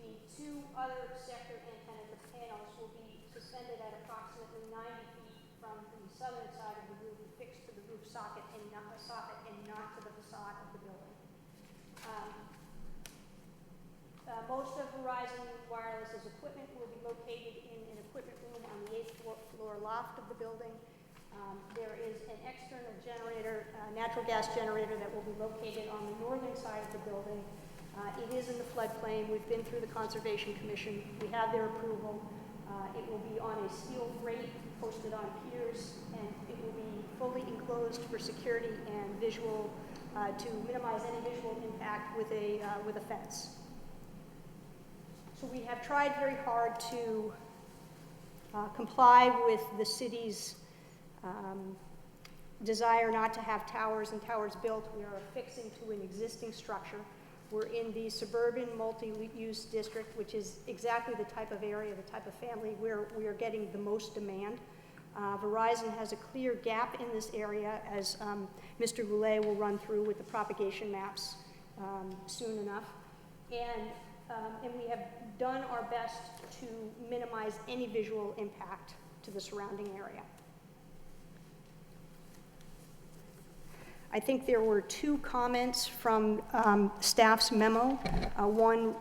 The 2 other sector antenna panels will be suspended at approximately 90 feet from the southern side of the roof, fixed to the roof socket and not to the facade of the building. Most of Verizon Wireless's equipment will be located in an equipment room on the 8th floor loft of the building. There is an external generator, natural gas generator, that will be located on the northern side of the building. It is in the floodplain. We've been through the Conservation Commission. We have their approval. It will be on a steel grate posted on piers, and it will be fully enclosed for security and visual, to minimize any visual impact with a fence. So we have tried very hard to comply with the city's desire not to have towers and towers built. We are affixing to an existing structure. We're in the suburban multi-use district, which is exactly the type of area, the type of family where we are getting the most demand. Verizon has a clear gap in this area, as Mr. Lowell will run through with the propagation maps soon enough. And we have done our best to minimize any visual impact to the surrounding area. I think there were 2 comments from staff's memo. One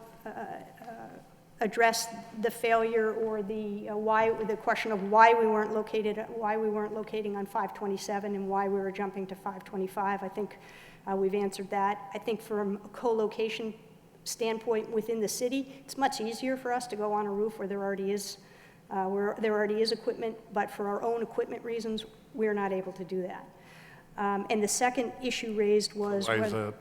addressed the failure or the question of why we weren't locating on 527 and why we were jumping to 525. I think we've answered that. I think from a co-location standpoint within the city, it's much easier for us to go on a roof where there already is equipment, but for our own equipment reasons, we're not able to do that. And the second issue raised was... Why is that?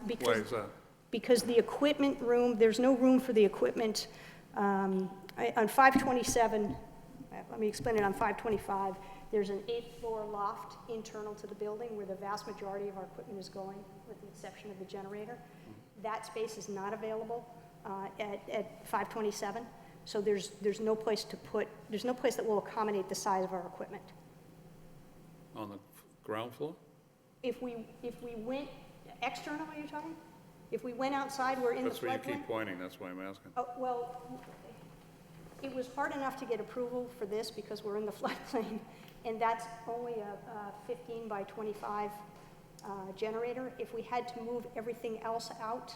Because, Why is that? Because the equipment room, there's no room for the equipment. On 527, let me explain it, on 525, there's an 8th floor loft internal to the building where the vast majority of our equipment is going, with the exception of the generator. That space is not available at 527, so there's no place that will accommodate the size of our equipment. On the ground floor? If we went external, are you talking? If we went outside, we're in the floodplain? That's where you keep pointing, that's why I'm asking. Oh, well, it was hard enough to get approval for this because we're in the floodplain, and that's only a 15 by 25 generator. If we had to move everything else out,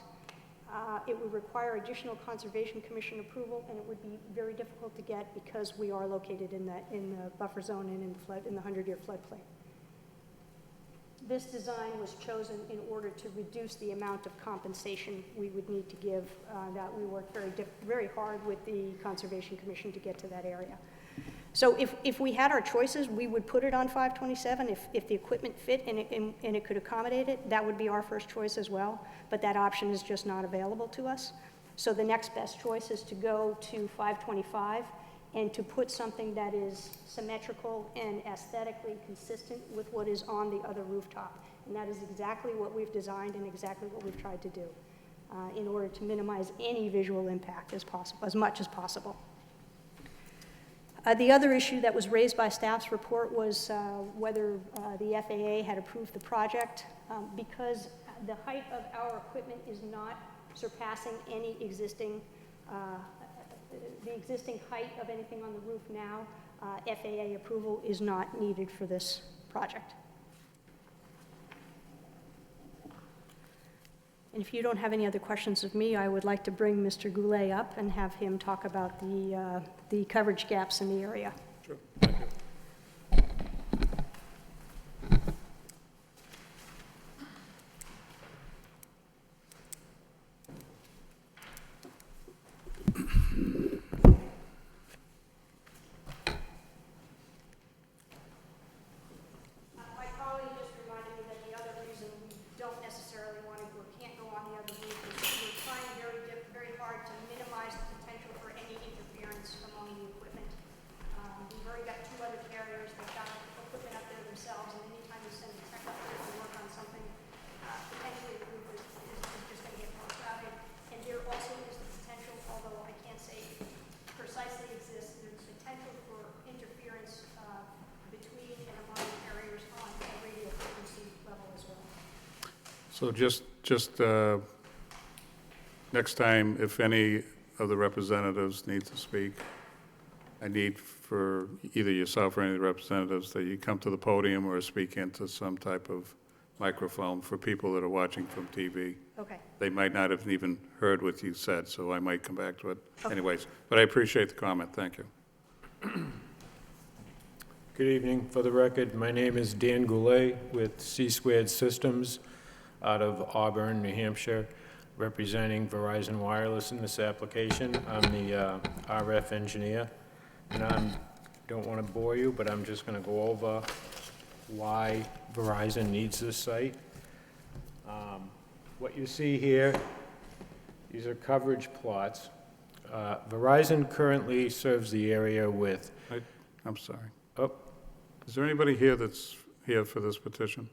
it would require additional Conservation Commission approval, and it would be very difficult to get because we are located in the buffer zone and in the 100-year floodplain. This design was chosen in order to reduce the amount of compensation we would need to give. That we worked very hard with the Conservation Commission to get to that area. So if we had our choices, we would put it on 527. If the equipment fit and it could accommodate it, that would be our first choice as well. But that option is just not available to us. So the next best choice is to go to 525 and to put something that is symmetrical and aesthetically consistent with what is on the other rooftop. And that is exactly what we've designed and exactly what we've tried to do in order to minimize any visual impact as possible, as much as possible. The other issue that was raised by staff's report was whether the FAA had approved the project. Because the height of our equipment is not surpassing any existing the existing height of anything on the roof now, FAA approval is not needed for this project. And if you don't have any other questions of me, I would like to bring Mr. Goulet up and have him talk about the coverage gaps in the area. Sure, thank you. My colleague just reminded me that the other reason we don't necessarily want to or can't go on the other roof is we're trying very hard to minimize the potential for any interference among the equipment. We've already got two other carriers that got equipment up there themselves, and anytime you send a tech up there to work on something, potentially the roof is just going to get more crowded. And there also is the potential, although I can't say precisely exists, there's potential for interference between and among the carriers on a radio frequency level as well. So just next time, if any of the representatives need to speak, I need for either yourself or any of the representatives that you come to the podium or speak into some type of microphone for people that are watching from TV. Okay. They might not have even heard what you said, so I might come back to it Okay. anyways. But I appreciate the comment, thank you. Good evening. For the record, my name is Dan Goulet with C-Squared Systems out of Auburn, New Hampshire, representing Verizon Wireless in this application. I'm the RF engineer, and I don't want to bore you, but I'm just going to go over why Verizon needs this site. What you see here, these are coverage plots. Verizon currently serves the area with, I'm sorry. oh, Is there anybody here that's here for this petition?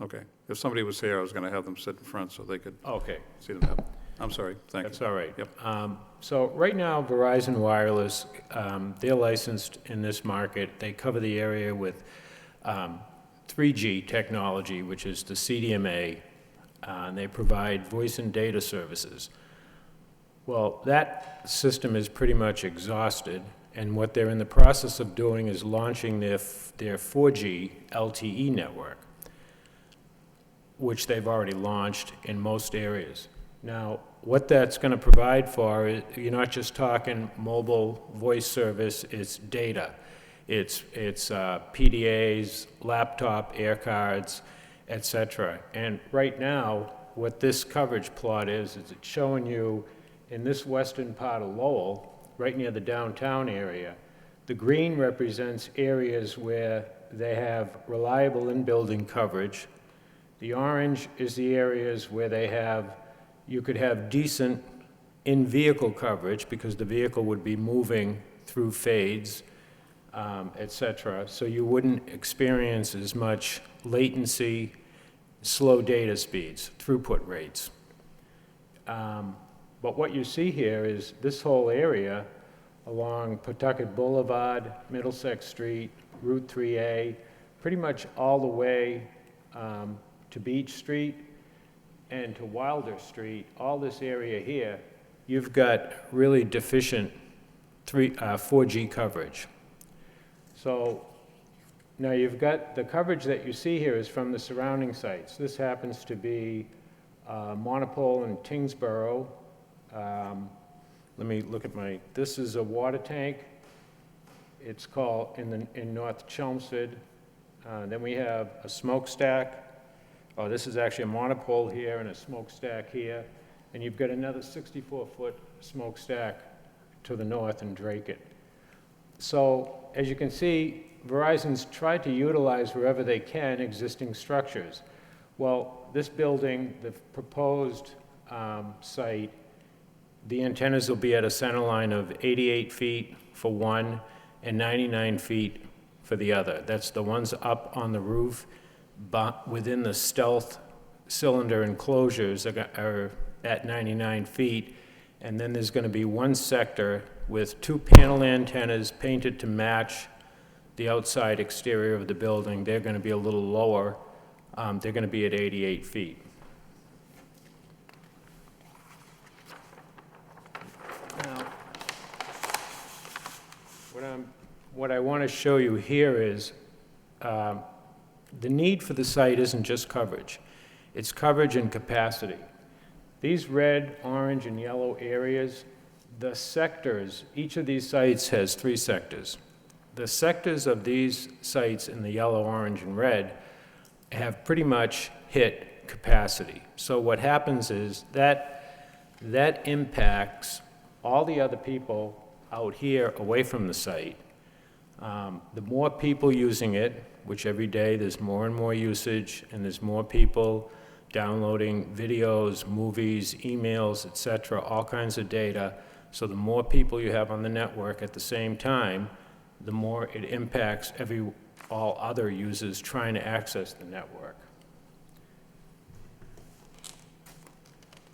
Okay. If somebody was here, I was going to have them sit in front so they could okay. see them. I'm sorry, thank you. That's all right. Yep. So right now, Verizon Wireless, they're licensed in this market. They cover the area with 3G technology, which is the CDMA, and they provide voice and data services. Well, that system is pretty much exhausted, and what they're in the process of doing is launching their 4G LTE network, which they've already launched in most areas. Now, what that's going to provide for, you're not just talking mobile voice service, it's data. It's PDAs, laptop, air cards, et cetera. And right now, what this coverage plot is it's showing you in this western part of Lowell, right near the downtown area, the green represents areas where they have reliable in-building coverage. The orange is the areas where you could have decent in-vehicle coverage because the vehicle would be moving through fades, et cetera. So you wouldn't experience as much latency, slow data speeds, throughput rates. But what you see here is this whole area along Pawtucket Boulevard, Middlesex Street, Route 3A, pretty much all the way to Beach Street and to Wilder Street, all this area here, you've got really deficient 4G coverage. So now you've got the coverage that you see here is from the surrounding sites. This happens to be Monopole and Tingsboro. Let me look at this is a water tank. It's called in North Chelmsford. Then we have a smokestack. Oh, this is actually a monopole here and a smokestack here. And you've got another 64-foot smokestack to the north in Drake. So, as you can see, Verizon's tried to utilize wherever they can existing structures. Well, this building, the proposed site, the antennas will be at a center line of 88 feet for one and 99 feet for the other. That's the ones up on the roof, but within the stealth cylinder enclosures are at 99 feet. And then there's going to be one sector with 2 panel antennas painted to match the outside exterior of the building. They're going to be a little lower. They're going to be at 88 feet. Now, what I want to show you here is the need for the site isn't just coverage. It's coverage and capacity. These red, orange, and yellow areas, the sectors, each of these sites has 3 sectors. The sectors of these sites in the yellow, orange, and red have pretty much hit capacity. So what happens is that impacts all the other people out here away from the site. The more people using it, which every day there's more and more usage, and there's more people downloading videos, movies, emails, etc., all kinds of data. So the more people you have on the network at the same time, the more it impacts all other users trying to access the network.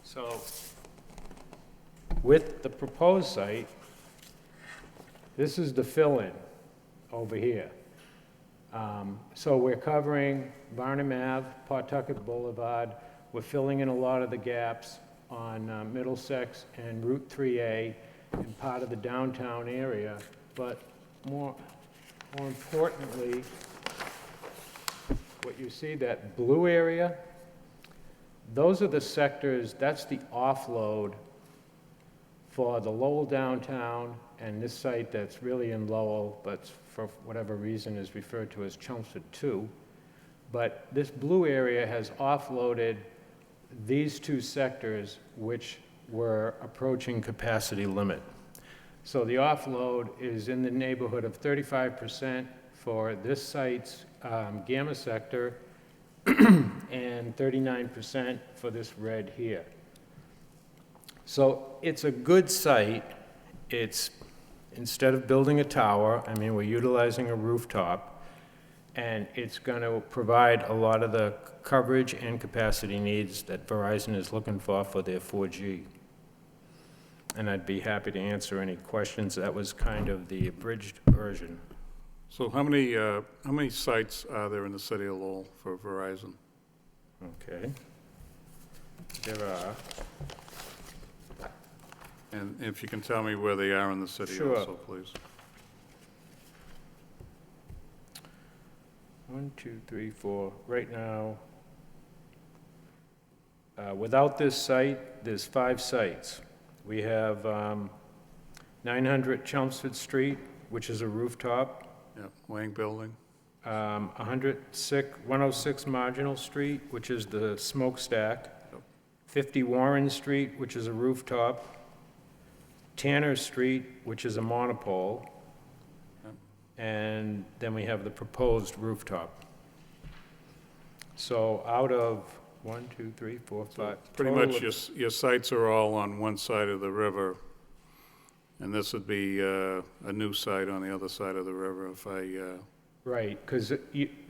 So with the proposed site, this is the fill-in over here. So we're covering Barnum Ave, Pawtucket Boulevard. We're filling in a lot of the gaps on Middlesex and Route 3A and part of the downtown area. But more importantly, what you see, that blue area, those are the sectors, that's the offload for the Lowell downtown and this site that's really in Lowell, but for whatever reason is referred to as Chelmsford 2. But this blue area has offloaded these 2 sectors which were approaching capacity limit. So the offload is in the neighborhood of 35% for this site's gamma sector and 39% for this red here. So it's a good site. It's, instead of building a tower, I mean, we're utilizing a rooftop, and it's going to provide a lot of the coverage and capacity needs that Verizon is looking for their 4G. And I'd be happy to answer any questions. That was kind of the abridged version. So how many sites are there in the city of Lowell for Verizon? Okay. There are. And if you can tell me where they are in the city Sure. also, please. 1, 2, 3, 4. Right now, without this site, there's 5 sites. We have 900 Chelmsford Street, which is a rooftop. Yeah, Wang Building. 106 Marginal Street, which is the smokestack. 50 Warren Street, which is a rooftop. Tanner Street, which is a monopole. And then we have the proposed rooftop. So out of 1, 2, 3, 4, 5. Pretty total much of- your sites are all on one side of the river, and this would be a new site on the other side of the river if I, Right, because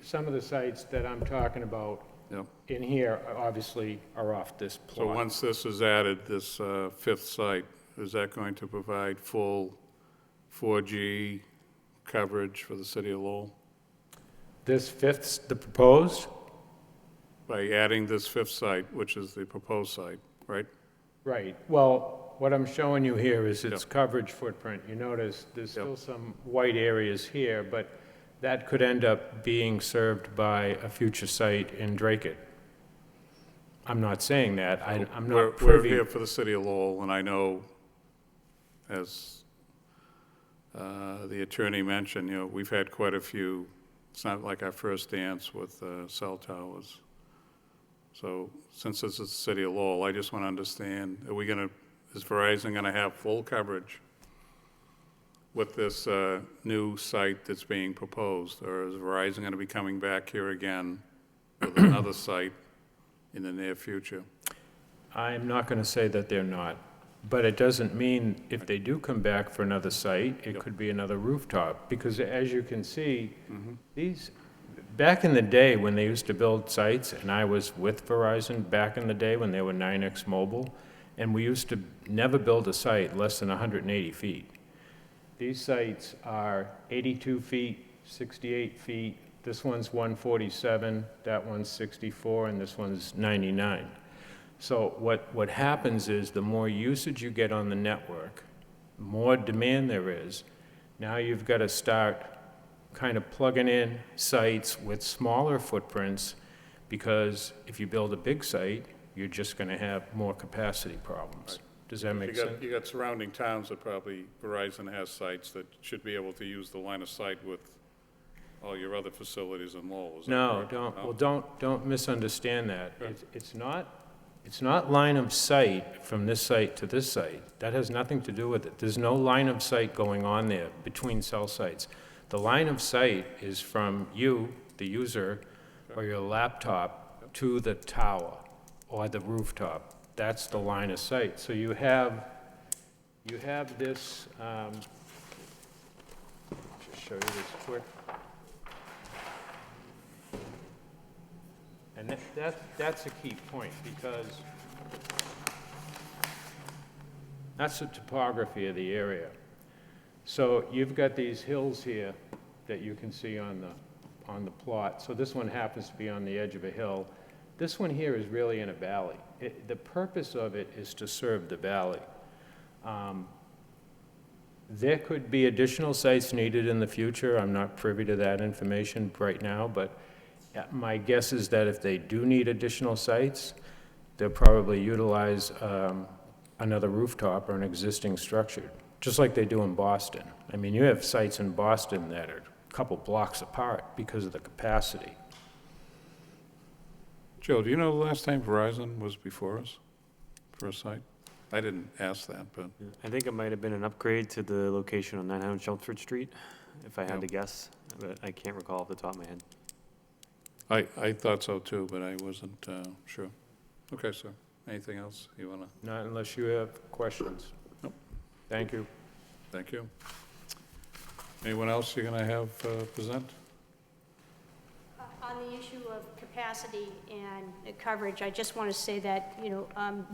some of the sites that I'm talking about Yep. in here obviously are off this So plot. once this is added, this 5th site, is that going to provide full 4G coverage for the city of Lowell? This 5th, the proposed? By adding this 5th site, which is the proposed site, right? Right, well, what I'm showing you here is its Yep. coverage footprint. You notice there's Yep. still some white areas here, but that could end up being served by a future site in Drake. I'm not saying that, I'm not We're privy. here for the city of Lowell, and I know, as the attorney mentioned, we've had quite a few It's not like our first dance with cell towers. So since this is the city of Lowell, I just want to understand, is Verizon going to have full coverage with this new site that's being proposed? Or is Verizon going to be coming back here again with another site in the near future? I'm not going to say that they're not, but it doesn't mean if they do come back for another site, it could be another rooftop. Because as you can see, back in the day when they used to build sites, and I was with Verizon back in the day when they were 9X Mobile, and we used to never build a site less than 180 feet. These sites are 82 feet, 68 feet. This one's 147, that one's 64, and this one's 99. So what happens is the more usage you get on the network, the more demand there is. Now you've got to start kind of plugging in sites with smaller footprints, because if you build a big site, you're just going to have more capacity problems. Right. Does that make sense? You got surrounding towns that probably Verizon has sites that should be able to use the line of sight with all your other facilities in Lowell. Is that No, correct? well, don't misunderstand that. It's not line of sight from this site to this site. That has nothing to do with it. There's no line of sight going on there between cell sites. The line of sight is from you, the user, or your laptop to the tower or the rooftop. That's the line of sight. So you have this, just show you this quick. And that's a key point, because that's the topography of the area. So you've got these hills here that you can see on the plot. So this one happens to be on the edge of a hill. This one here is really in a valley. The purpose of it is to serve the valley. There could be additional sites needed in the future. I'm not privy to that information right now, but my guess is that if they do need additional sites, they'll probably utilize another rooftop or an existing structure, just like they do in Boston. I mean, you have sites in Boston that are a couple blocks apart because of the capacity. Joe, do you know the last time Verizon was before us for a site? I didn't ask that, but I think it might have been an upgrade to the location on 900 Chelmsford Street, if I had to guess, but I can't recall off the top of my head. I thought so too, but I wasn't sure. Okay, sir. Anything else you want to? Not unless you have questions. Nope. Thank you. Thank you. Anyone else you're going to have present? On the issue of capacity and coverage, I just want to say that,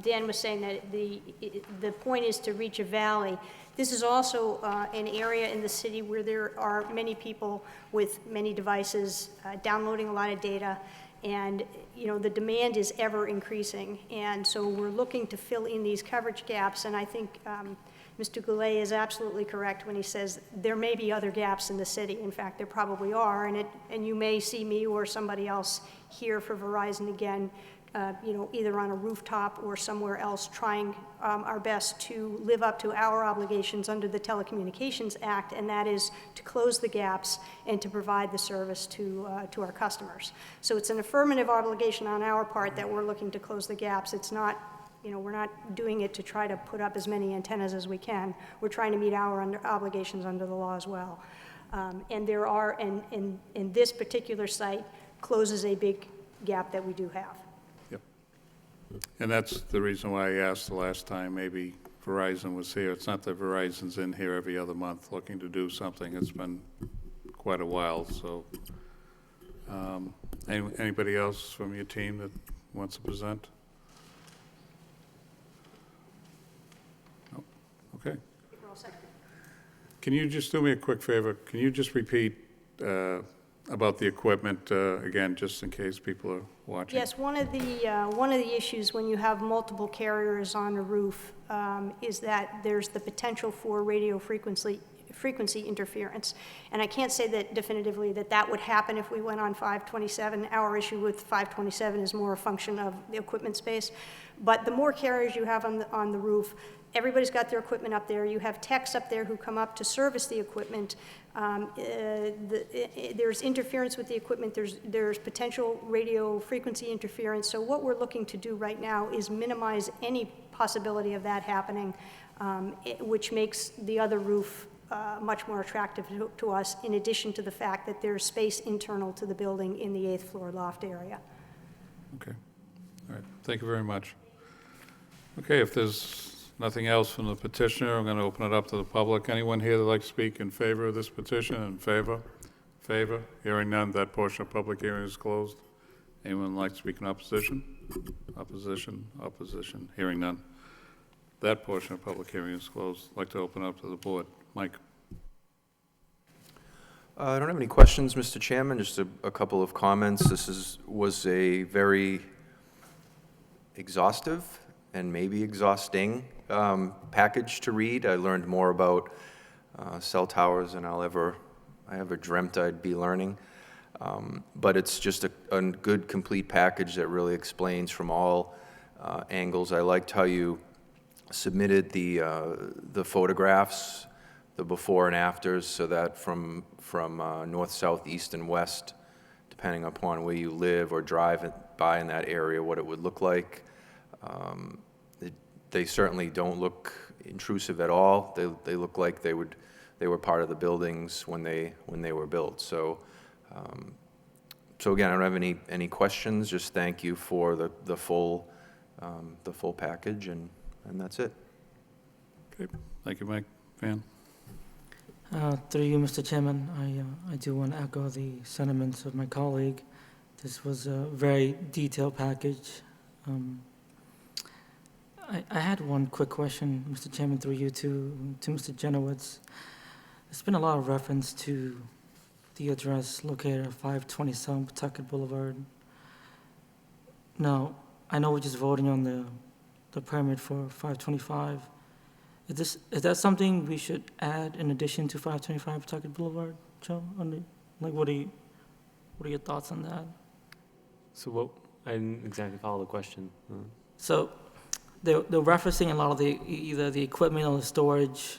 Dan was saying that the point is to reach a valley. This is also an area in the city where there are many people with many devices downloading a lot of data, and the demand is ever increasing. And so we're looking to fill in these coverage gaps, and I think Mr. Goulet is absolutely correct when he says there may be other gaps in the city. In fact, there probably are, and you may see me or somebody else here for Verizon again, either on a rooftop or somewhere else, trying our best to live up to our obligations under the Telecommunications Act, and that is to close the gaps and to provide the service to our customers. So it's an affirmative obligation on our part that we're looking to close the gaps. It's not, we're not doing it to try to put up as many antennas as we can. We're trying to meet our obligations under the law as well. And there are, and this particular site closes a big gap that we do have. Yep. And that's the reason why I asked the last time maybe Verizon was here. It's not that Verizon's in here every other month looking to do something. It's been quite a while, so. Anybody else from your team that wants to present? No? Okay. We're all set. Can you just do me a quick favor? Can you just repeat about the equipment again, just in case people are watching? Yes, one of the issues when you have multiple carriers on a roof is that there's the potential for radio frequency interference. And I can't say that definitively that would happen if we went on 527. Our issue with 527 is more a function of the equipment space. But the more carriers you have on the roof, everybody's got their equipment up there. You have techs up there who come up to service the equipment. There's interference with the equipment. There's potential radio frequency interference. So what we're looking to do right now is minimize any possibility of that happening, which makes the other roof much more attractive to us, in addition to the fact that there's space internal to the building in the 8th floor loft area. Okay. All right. Thank you very much. Okay, if there's nothing else from the petitioner, I'm going to open it up to the public. Anyone here that'd like to speak in favor of this petition? In favor? Favor? Hearing none, that portion of public hearing is closed. Anyone like to speak in opposition? Opposition? Opposition? Hearing none. That portion of public hearing is closed. I'd like to open it up to the board. Mike? I don't have any questions, Mr. Chairman, just a couple of comments. This was a very exhaustive and maybe exhausting package to read. I learned more about cell towers than I ever dreamt I'd be learning. But it's just a good, complete package that really explains from all angles. I liked how you submitted the photographs, the before and afters, so that from north, south, east, and west, depending upon where you live or drive by in that area, what it would look like. They certainly don't look intrusive at all. They look like they were part of the buildings when they were built. So again, I don't have any questions. Just thank you for the full package, and that's it. Okay. Thank you, Mike. Van? Through you, Mr. Chairman, I do want to echo the sentiments of my colleague. This was a very detailed package. I had one quick question, Mr. Chairman, through you to Mr. Jenowitz. There's been a lot of reference to the address located at 527 Pawtucket Boulevard. Now, I know we're just voting on the permit for 525. Is that something we should add in addition to 525 Pawtucket Boulevard, Joe? What are your thoughts on that? So I didn't exactly follow the question. So they're referencing a lot of either the equipment or the storage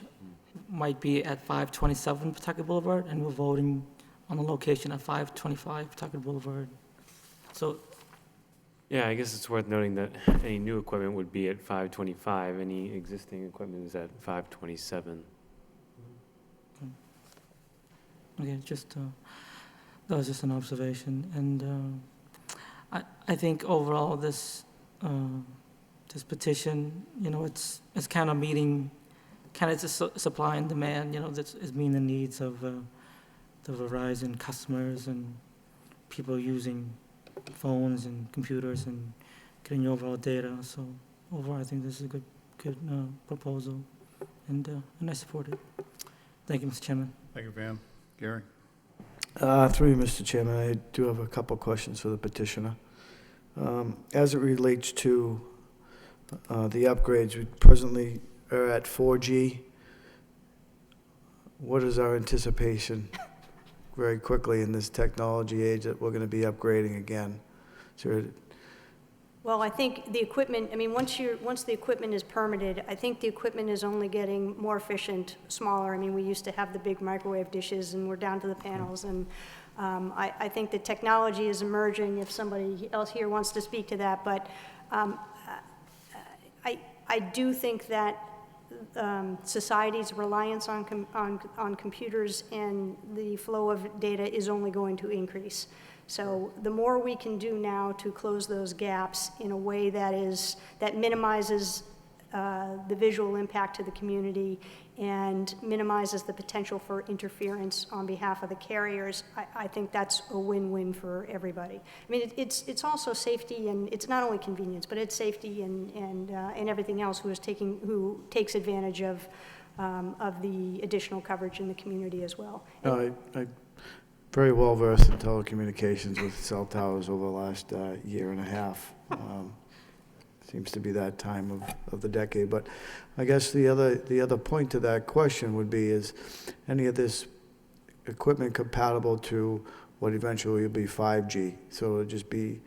might be at 527 Pawtucket Boulevard, and we're voting on the location at 525 Pawtucket Boulevard. So, Yeah, I guess it's worth noting that any new equipment would be at 525. Any existing equipment is at 527. okay, that was just an observation. And I think overall this petition, it's kind of meeting, it's a supply and demand, that is meeting the needs of the Verizon customers and people using phones and computers and getting your overall data. So overall, I think this is a good proposal, and I support it. Thank you, Mr. Chairman. Thank you, Van. Gary? Through you, Mr. Chairman, I do have a couple questions for the petitioner. As it relates to the upgrades, we presently are at 4G. What is our anticipation very quickly in this technology age that we're going to be upgrading again? Well, I think the equipment, once the equipment is permitted, I think the equipment is only getting more efficient, smaller. We used to have the big microwave dishes, and we're down to the panels. And I think the technology is emerging, if somebody else here wants to speak to that. But I do think that society's reliance on computers and the flow of data is only going to increase. So the more we can do now to close those gaps in a way that minimizes the visual impact to the community and minimizes the potential for interference on behalf of the carriers, I think that's a win-win for everybody. It's also safety, and it's not only convenience, but it's safety and everything else who takes advantage of the additional coverage in the community as well. I very well versed in telecommunications with cell towers over the last year and a half. Seems to be that time of the decade. But I guess the other point to that question would be, is any of this equipment compatible to what eventually will be 5G? So it would just be,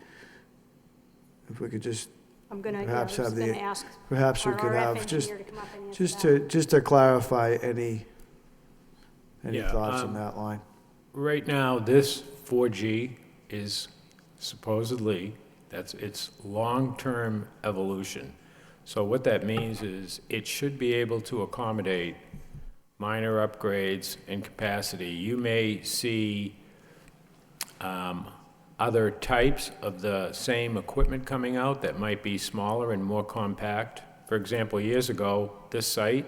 if we could just I'm gonna, Perhaps have the, ask perhaps we our could RF have, engineer to come up and answer just that. just to clarify, any Yeah, thoughts on that line? Right now, this 4G is supposedly, that's its long-term evolution. So what that means is it should be able to accommodate minor upgrades and capacity. You may see other types of the same equipment coming out that might be smaller and more compact. For example, years ago, this site,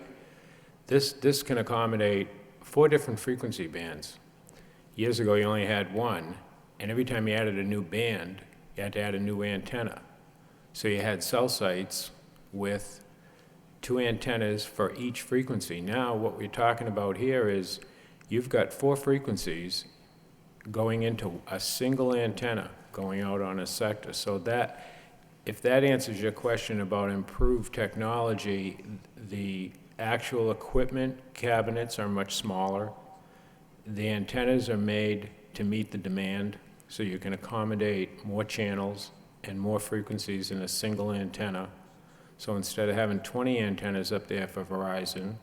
this can accommodate 4 different frequency bands. Years ago, you only had one, and every time you added a new band, you had to add a new antenna. So you had cell sites with 2 antennas for each frequency. Now, what we're talking about here is you've got 4 frequencies going into a single antenna going out on a sector. So that, if that answers your question about improved technology, the actual equipment cabinets are much smaller. The antennas are made to meet the demand, so you can accommodate more channels and more frequencies in a single antenna. So instead of having 20 antennas up there for Verizon,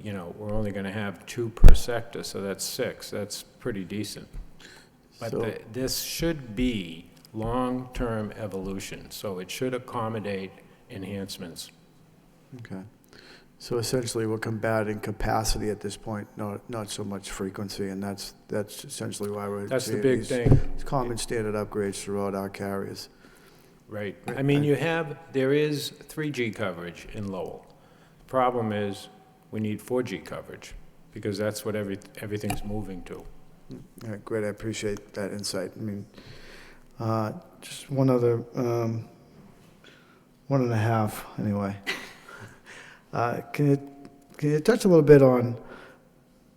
you know, we're only going to have 2 per sector, so that's 6. That's pretty decent. But So- this should be long-term evolution, so it should accommodate enhancements. Okay. So essentially, we're combating capacity at this point, not so much frequency, and that's essentially why we're That's the seeing big these thing. common standard upgrades throughout our carriers. Right. I mean, there is 3G coverage in Lowell. The problem is, we need 4G coverage, because that's what everything's moving to. All right, great, I appreciate that insight. I mean, just one other, 1.5, anyway. Can you touch a little bit on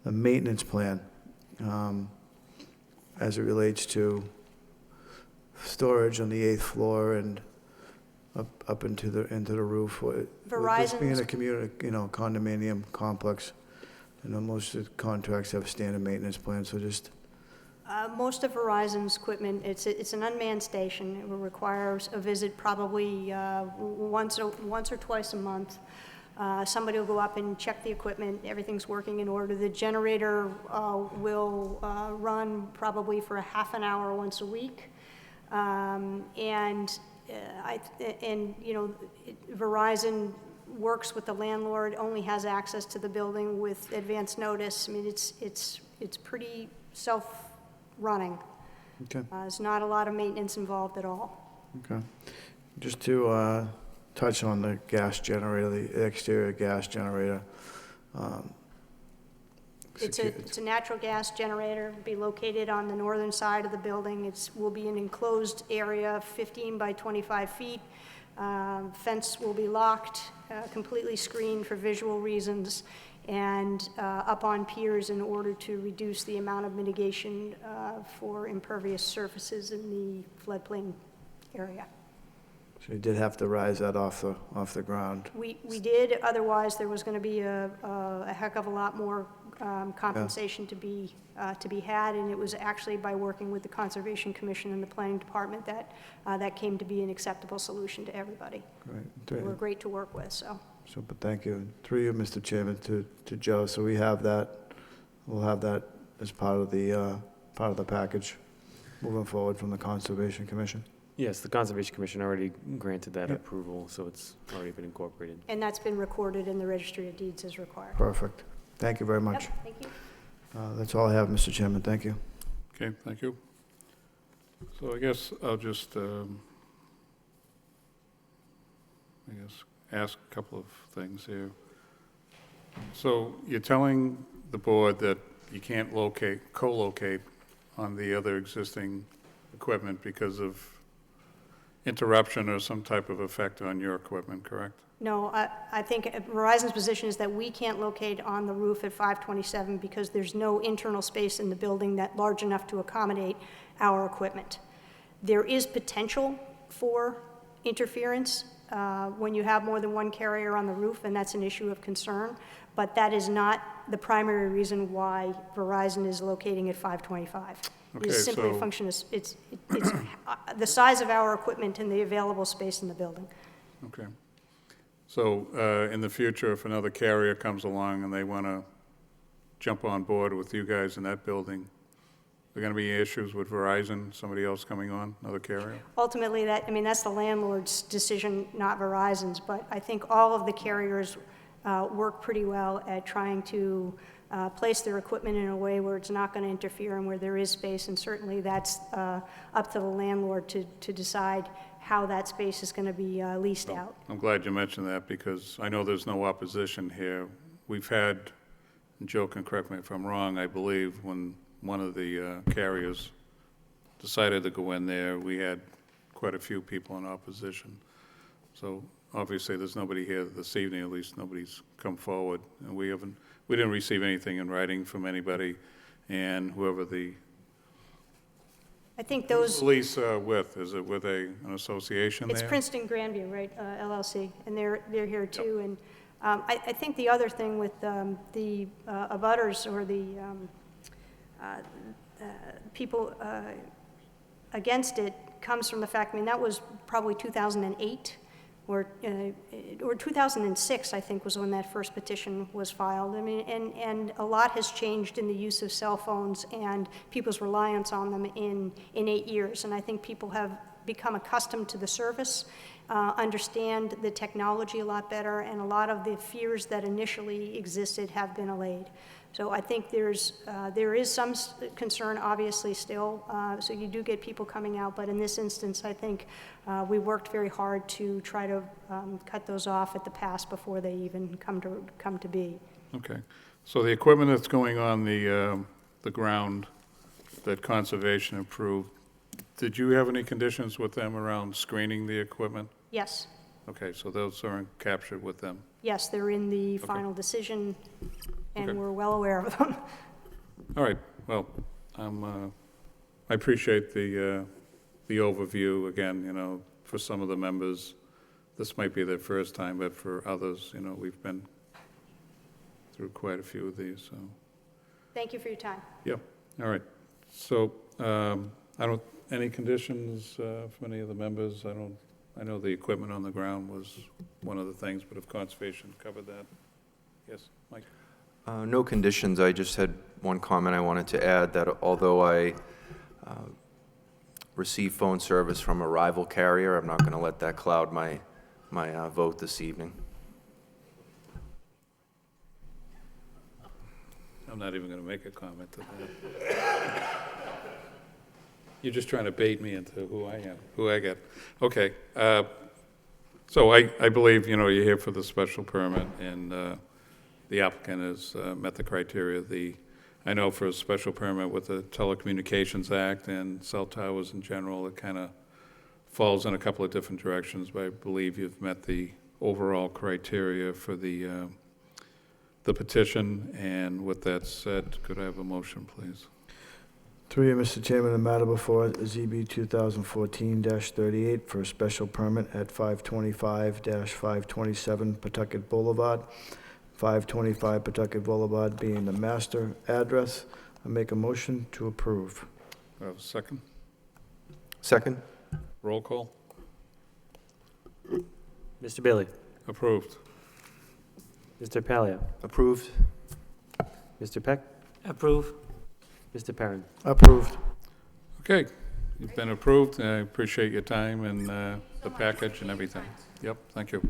the maintenance plan as it relates to storage on the 8th floor and up into the roof? With this being Verizon's- a community, condominium complex, I know most of the contracts have standard maintenance plans, so just, Most of Verizon's equipment, it's an unmanned station. It requires a visit probably once or twice a month. Somebody will go up and check the equipment, everything's working in order. The generator will run probably for a half an hour once a week. Verizon works with the landlord, only has access to the building with advance notice. I mean, it's pretty self-running. okay. There's not a lot of maintenance involved at all. Okay. Just to touch on the gas generator, the exterior gas generator. It's a natural gas generator, be located on the northern side of the building. Will be an enclosed area, 15 by 25 feet. Fence will be locked, completely screened for visual reasons, and up on piers in order to reduce the amount of mitigation for impervious surfaces in the floodplain area. So you did have to rise that off the ground. We did, otherwise there was going to be a heck of a lot more compensation to be had, and it was actually by working with the Conservation Commission and the Planning Department that came to be an acceptable solution to everybody. They were Great. great to work with, so. Super, thank you. Through you, Mr. Chairman, to Joe. So we'll have that as part of the package moving forward from the Conservation Commission. Yes, the Conservation Commission already granted that approval, so it's already been incorporated. And that's been recorded in the Registry of Deeds as required. Perfect. Thank you very much. Yep, thank you. That's all I have, Mr. Chairman. Thank you. Okay, thank you. So I guess I'll just, ask a couple of things here. So you're telling the board that you can't co-locate on the other existing equipment because of interruption or some type of effect on your equipment, correct? No, I think Verizon's position is that we can't locate on the roof at 527 because there's no internal space in the building that large enough to accommodate our equipment. There is potential for interference when you have more than one carrier on the roof, and that's an issue of concern, but that is not the primary reason why Verizon is locating at 525. Okay, It's simply a so- function of, it's the size of our equipment and the available space in the building. Okay. So in the future, if another carrier comes along and they want to jump on board with you guys in that building, are there going to be issues with Verizon, somebody else coming on, another carrier? Ultimately, that's the landlord's decision, not Verizon's, but I think all of the carriers work pretty well at trying to place their equipment in a way where it's not going to interfere and where there is space, and certainly that's up to the landlord to decide how that space is going to be leased out. I'm glad you mentioned that, because I know there's no opposition here. We've had, and Joe can correct me if I'm wrong, I believe, when one of the carriers decided to go in there, we had quite a few people in opposition. So obviously, there's nobody here this evening, at least nobody's come forward, and we didn't receive anything in writing from anybody, and whoever the I think those, lease with, is it with an association there? it's Princeton Grandview, right, LLC, and they're here too. And I think the other thing with the abutters or the people against it comes from the fact, that was probably 2008 or 2006, I think, was when that first petition was filed. And a lot has changed in the use of cell phones and people's reliance on them in 8 years. And I think people have become accustomed to the service, understand the technology a lot better, and a lot of the fears that initially existed have been allayed. So I think there is some concern, obviously, still. So you do get people coming out, but in this instance, I think we worked very hard to try to cut those off at the pass before they even come to be. Okay. So the equipment that's going on the ground that Conservation approved, did you have any conditions with them around screening the equipment? Yes. Okay, so those aren't captured with them. Yes, they're in the final decision, and Okay. we're well aware of them. All right, well, I appreciate the overview. Again, for some of the members, this might be their first time, but for others, we've been through quite a few of these, so. Thank you for your time. Yep, all right. So, any conditions from any of the members? I know the equipment on the ground was one of the things, but if Conservation covered that. Yes, Mike? No conditions. I just had one comment I wanted to add, that although I receive phone service from a rival carrier, I'm not going to let that cloud my vote this evening. I'm not even going to make a comment to that. You're just trying to bait me into who I am, who I get. Okay. So I believe, you're here for the special permit, and the applicant has met the criteria. I know for a special permit with the Telecommunications Act and cell towers in general, it kind of falls in a couple of different directions, but I believe you've met the overall criteria for the petition. And with that said, could I have a motion, please? Through you, Mr. Chairman, the matter before ZB 2014-38 for a special permit at 525-527 Pawtucket Boulevard, 525 Pawtucket Boulevard being the master address. I make a motion to approve. Do I have a second? Second? Roll call? Mr. Bailey? Approved. Mr. Palio? Approved? Mr. Peck? Approve. Mr. Perrin? Approved. Okay, you've been approved. I appreciate your time and the package and everything. Yep, thank you.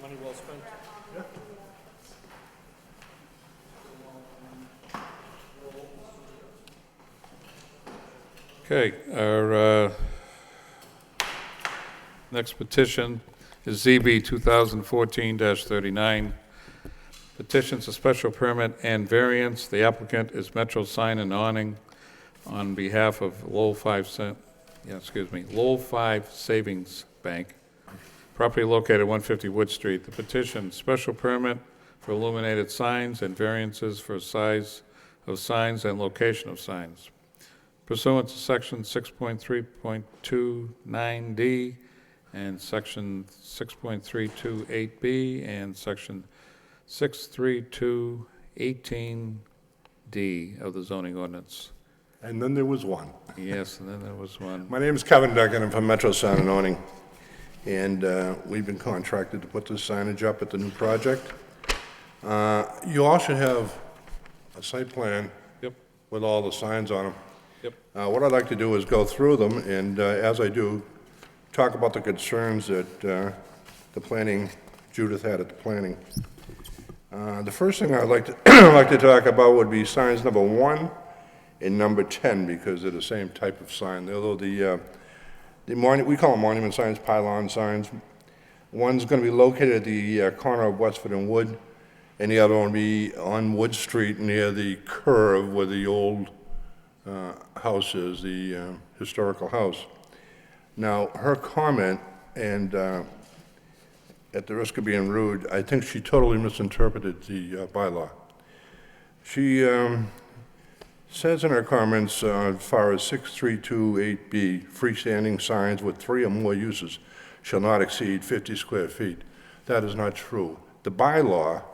Money well spent. Okay, our next petition is ZB 2014-39. Petitions a special permit and variance. The applicant is Metro Sign and Awning on behalf of Lowell 5 Lowell 5 Savings Bank, property located at 150 Wood Street. The petition, special permit for illuminated signs and variances for size of signs and location of signs. Pursuant to Section 6.3.29D and Section 6.328B and Section 63218D of the zoning ordinance. And then there was one. Yes, and then there was one. My name is Kevin Duggan. I'm from Metro Sound and Awning. And we've been contracted to put this signage up at the new project. You also have a site plan Yep. with all the signs on them. Yep. What I'd like to do is go through them, and as I do, talk about the concerns that the planning, Judith had at the planning. The first thing I'd like to, like to talk about would be signs number 1 and number 10, because they're the same type of sign. Although we call them monument signs, pylon signs. One's going to be located at the corner of Westford and Wood, and the other one will be on Wood Street near the curve where the old house is, the historical house. Now, her comment, and at the risk of being rude, I think she totally misinterpreted the bylaw. She says in her comments, as far as 6328B, freestanding signs with 3 or more uses shall not exceed 50 square feet. That is not true. The bylaw,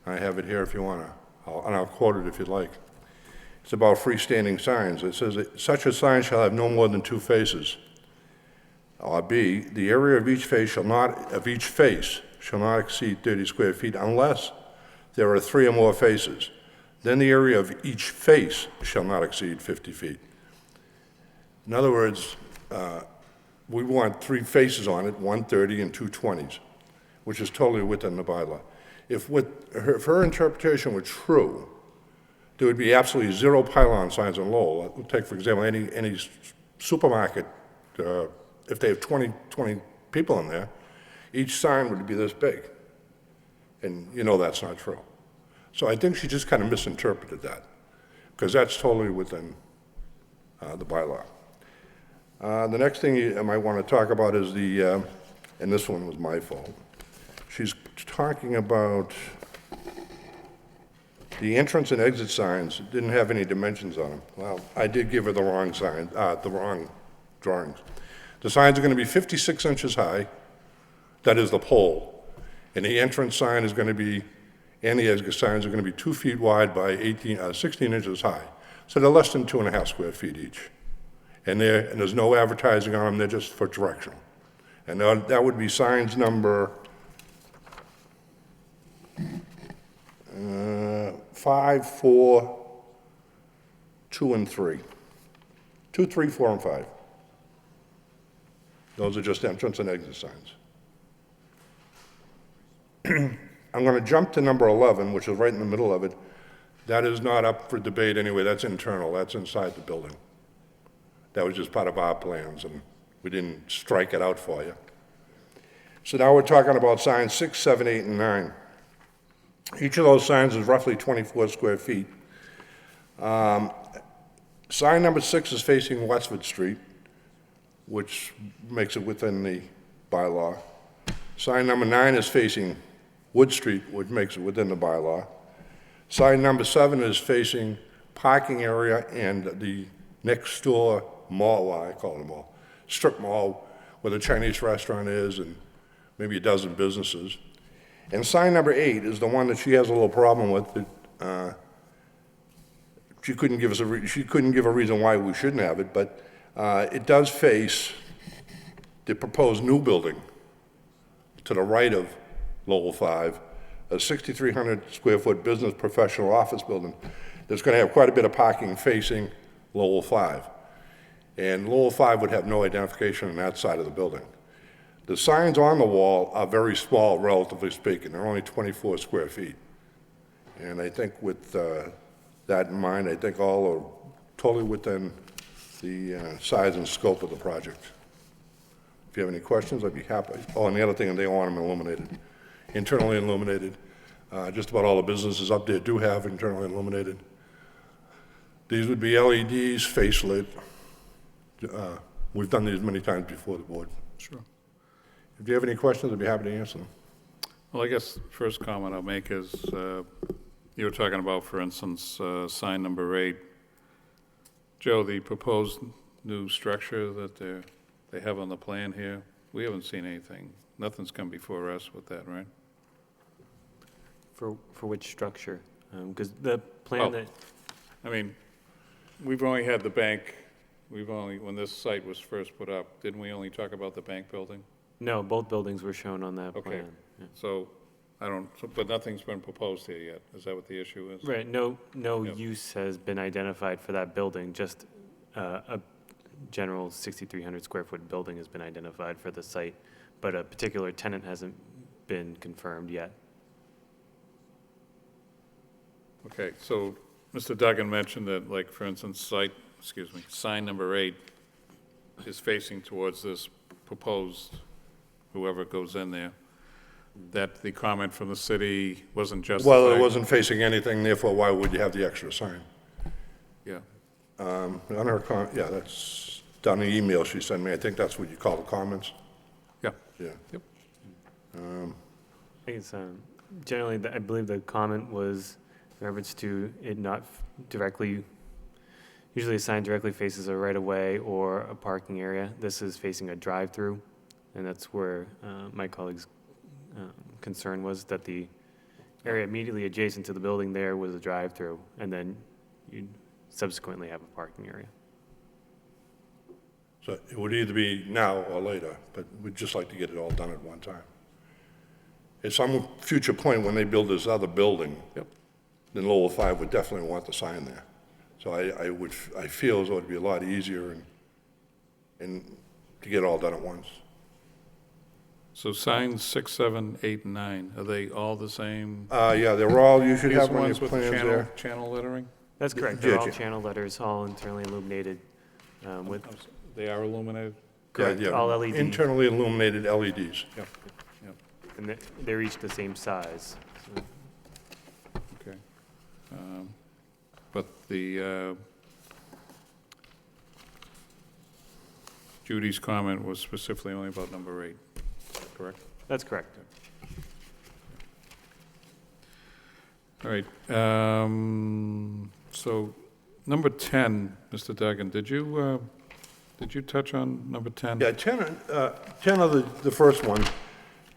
I have it here if you want to, and I'll quote it if you'd like. It's about freestanding signs. It says that such a sign shall have no more than 2 faces. Or B, the area of each face shall not exceed 30 square feet unless there are 3 or more faces. Then the area of each face shall not exceed 50 feet. In other words, we want 3 faces on it, 130 and 2 20s, which is totally within the bylaw. If her interpretation were true, there would be absolutely 0 pylon signs in Lowell. Take, for example, any supermarket, if they have 20 people in there, each sign would be this big. And you know that's not true. So I think she just kind of misinterpreted that, because that's totally within the bylaw. The next thing I might want to talk about is and this one was my fault. She's talking about the entrance and exit signs didn't have any dimensions on them. Well, I did give her the wrong sign, the wrong drawings. The signs are going to be 56 inches high. That is the pole. And the entrance sign is going to be, and the exit signs are going to be 2 feet wide by 16 inches high. So they're less than 2.5 square feet each. And there's no advertising on them, they're just for directional. And that would be signs number 5, 4, 2, and 3. 2, 3, 4, and 5. Those are just entrance and exit signs. I'm going to jump to number 11, which is right in the middle of it. That is not up for debate anyway. That's internal. That's inside the building. That was just part of our plans, and we didn't strike it out for you. So now we're talking about signs 6, 7, 8, and 9. Each of those signs is roughly 24 square feet. Sign number 6 is facing Westford Street, which makes it within the bylaw. Sign number 9 is facing Wood Street, which makes it within the bylaw. Sign number 7 is facing parking area and the next door mall, well, I call it a mall, strip mall, where the Chinese restaurant is and maybe a dozen businesses. And sign number 8 is the one that she has a little problem with. That she couldn't give a reason why we shouldn't have it, but it does face the proposed new building to the right of Lowell 5, a 6,300 square foot business professional office building that's going to have quite a bit of parking facing Lowell 5. And Lowell 5 would have no identification on that side of the building. The signs on the wall are very small, relatively speaking. They're only 24 square feet. And I think with that in mind, I think all are totally within the size and scope of the project. If you have any questions, I'd be happy. Oh, and the other thing, they want them illuminated, internally illuminated. Just about all the businesses up there do have internally illuminated. These would be LEDs, face lit, We've done these many times before the board. Sure. If you have any questions, I'd be happy to answer them. Well, I guess the first comment I'll make is, you were talking about, for instance, sign number 8. Joe, the proposed new structure that they have on the plan here, we haven't seen anything. Nothing's come before us with that, right? For which structure? Because the plan that, I mean, we've only had the bank, when this site was first put up, didn't we only talk about the bank building? no, both buildings were shown on that Okay. plan. Yeah. So, but nothing's been proposed here yet. Is that what the issue is? Right, no Yep. use has been identified for that building, just a general 6,300 square foot building has been identified for the site, but a particular tenant hasn't been confirmed yet. Okay, so Mr. Duggan mentioned that, like, for instance, sign number 8 is facing towards this proposed, whoever goes in there, that the comment from the city wasn't justified. Well, it wasn't facing anything, therefore why would you have the extra sign? Yeah, On her yeah, that's down the email she sent me. I think that's what you call the comments. yeah, Yeah. yep. I think it's, generally, I believe the comment was in reference to it not directly, usually a sign directly faces a right-of-way or a parking area. This is facing a drive-through, and that's where my colleague's concern was, that the area immediately adjacent to the building there was a drive-through, and then you'd subsequently have a parking area. So it would either be now or later, but we'd just like to get it all done at one time. At some future point, when they build this other building, Yep. then Lowell 5 would definitely want the sign there. So I feel as though it'd be a lot easier and to get it all done at once. So signs 6, 7, 8, and 9, are they all the same? Yeah, they're all, you should These have on your ones with the plans there. channel lettering? That's correct. Yeah, They're all yeah. channel letters, all internally illuminated with, They are illuminated? correct, Yeah, yeah. all LED. Internally illuminated LEDs. Yep, yep, And they're each the same size. So okay. But the, Judy's comment was specifically only about number 8, correct? that's correct. All right, so number 10, Mr. Duggan, did you touch on number 10? Yeah, 10 of the first one,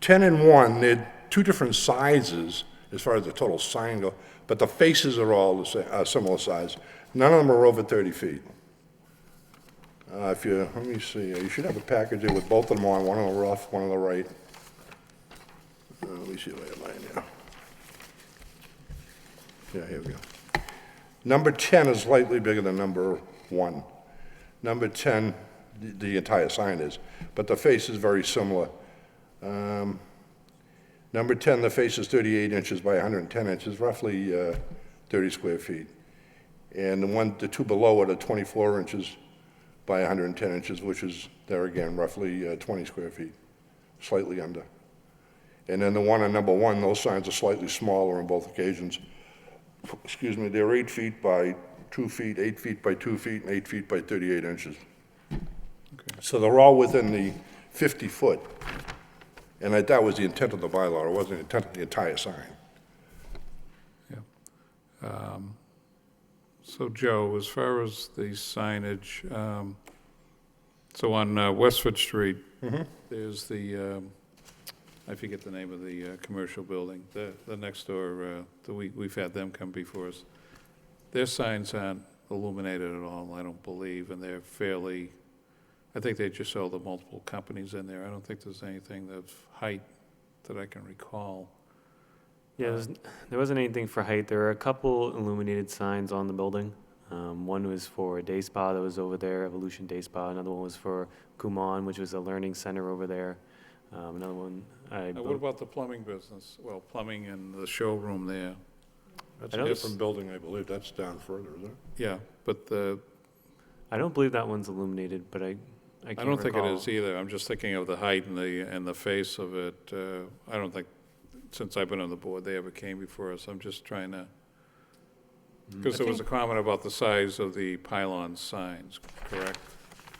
10 and 1, they're two different sizes as far as the total sign go, but the faces are all the same, similar size. None of them are over 30 feet. Let me see, you should have a package there with both of them on, one on the left, one on the right. Let me see if I have mine here. Yeah, here we go. Number 10 is slightly bigger than number 1. Number 10, the entire sign is, but the face is very similar. Number 10, the face is 38 inches by 110 inches, roughly 30 square feet. And the two below it are 24 inches by 110 inches, which is, there again, roughly 20 square feet, slightly under. And then the one on number 1, those signs are slightly smaller on both occasions. Excuse me, they're 8 feet by 2 feet, 8 feet by 2 feet, and 8 feet by 38 inches. So they're all within the 50 foot. And that was the intent of the bylaw, it wasn't the intent of the entire sign. Yeah. So Joe, as far as the signage, so on Westford Street, there's the, I forget the name of the commercial building, the next door, we've had them come before us. Their signs aren't illuminated at all, I don't believe, and they're fairly, I think they just show the multiple companies in there. I don't think there's anything of height that I can recall. Yeah, there wasn't anything for height. There were a couple illuminated signs on the building. One was for a day spa that was over there, Evolution Day Spa. Another one was for Kumon, which was a learning center over there. Another one, What about the plumbing business? Well, plumbing and the showroom there. That's a different building, I believe, that's down further, isn't it? Yeah, but I don't believe that one's illuminated, but I can't I don't think it recall. is either. I'm just thinking of the height and the face of it. I don't think, since I've been on the board, they ever came before us. I'm just trying to, because there was a comment about the size of the pylon signs, correct?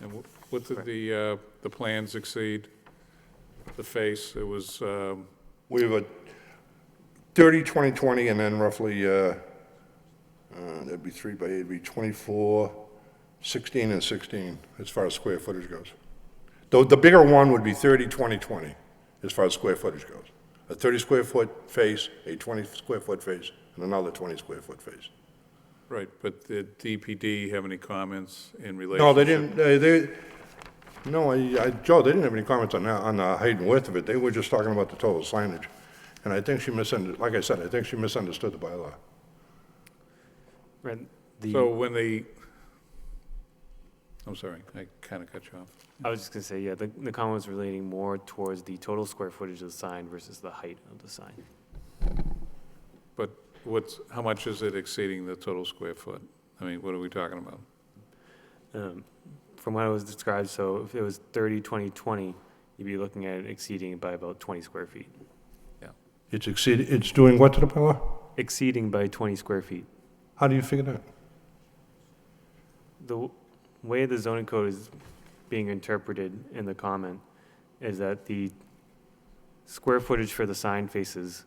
And What did the plans exceed? The face, it was, We have a 30, 20, 20, and then roughly, that'd be 3 by 8, it'd be 24, 16, and 16, as far as square footage goes. The bigger one would be 30, 20, 20, as far as square footage goes. A 30 square foot face, a 20 square foot face, and another 20 square foot face. right, but did DPD have any comments in relation? No, they didn't, no, Joe, they didn't have any comments on that, on the height and width of it. They were just talking about the total signage. And I think she misunderstood, like I said, I think she misunderstood the bylaw. Right, So when I'm sorry, I kind of cut you off. I was just gonna say, yeah, the comment was relating more towards the total square footage of the sign versus the height of the sign. But how much is it exceeding the total square foot? I mean, what are we talking about? From what it was described, so if it was 30, 20, 20, you'd be looking at it exceeding it by about 20 square feet. It's doing what to the bylaw? Exceeding by 20 square feet. How do you figure that? The way the zoning code is being interpreted in the comment is that the square footage for the sign faces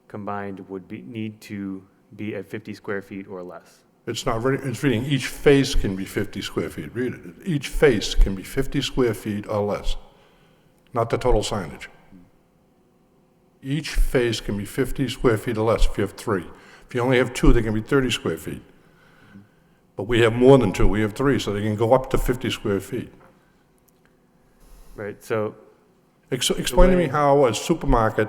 combined would need to be at 50 square feet or less. It's not, it's reading, each face can be 50 square feet. Read it. Each face can be 50 square feet or less, not the total signage. Each face can be 50 square feet or less if you have 3. If you only have 2, they can be 30 square feet. But we have more than 2, we have 3, so they can go up to 50 square feet. Right, so Explain to me how a supermarket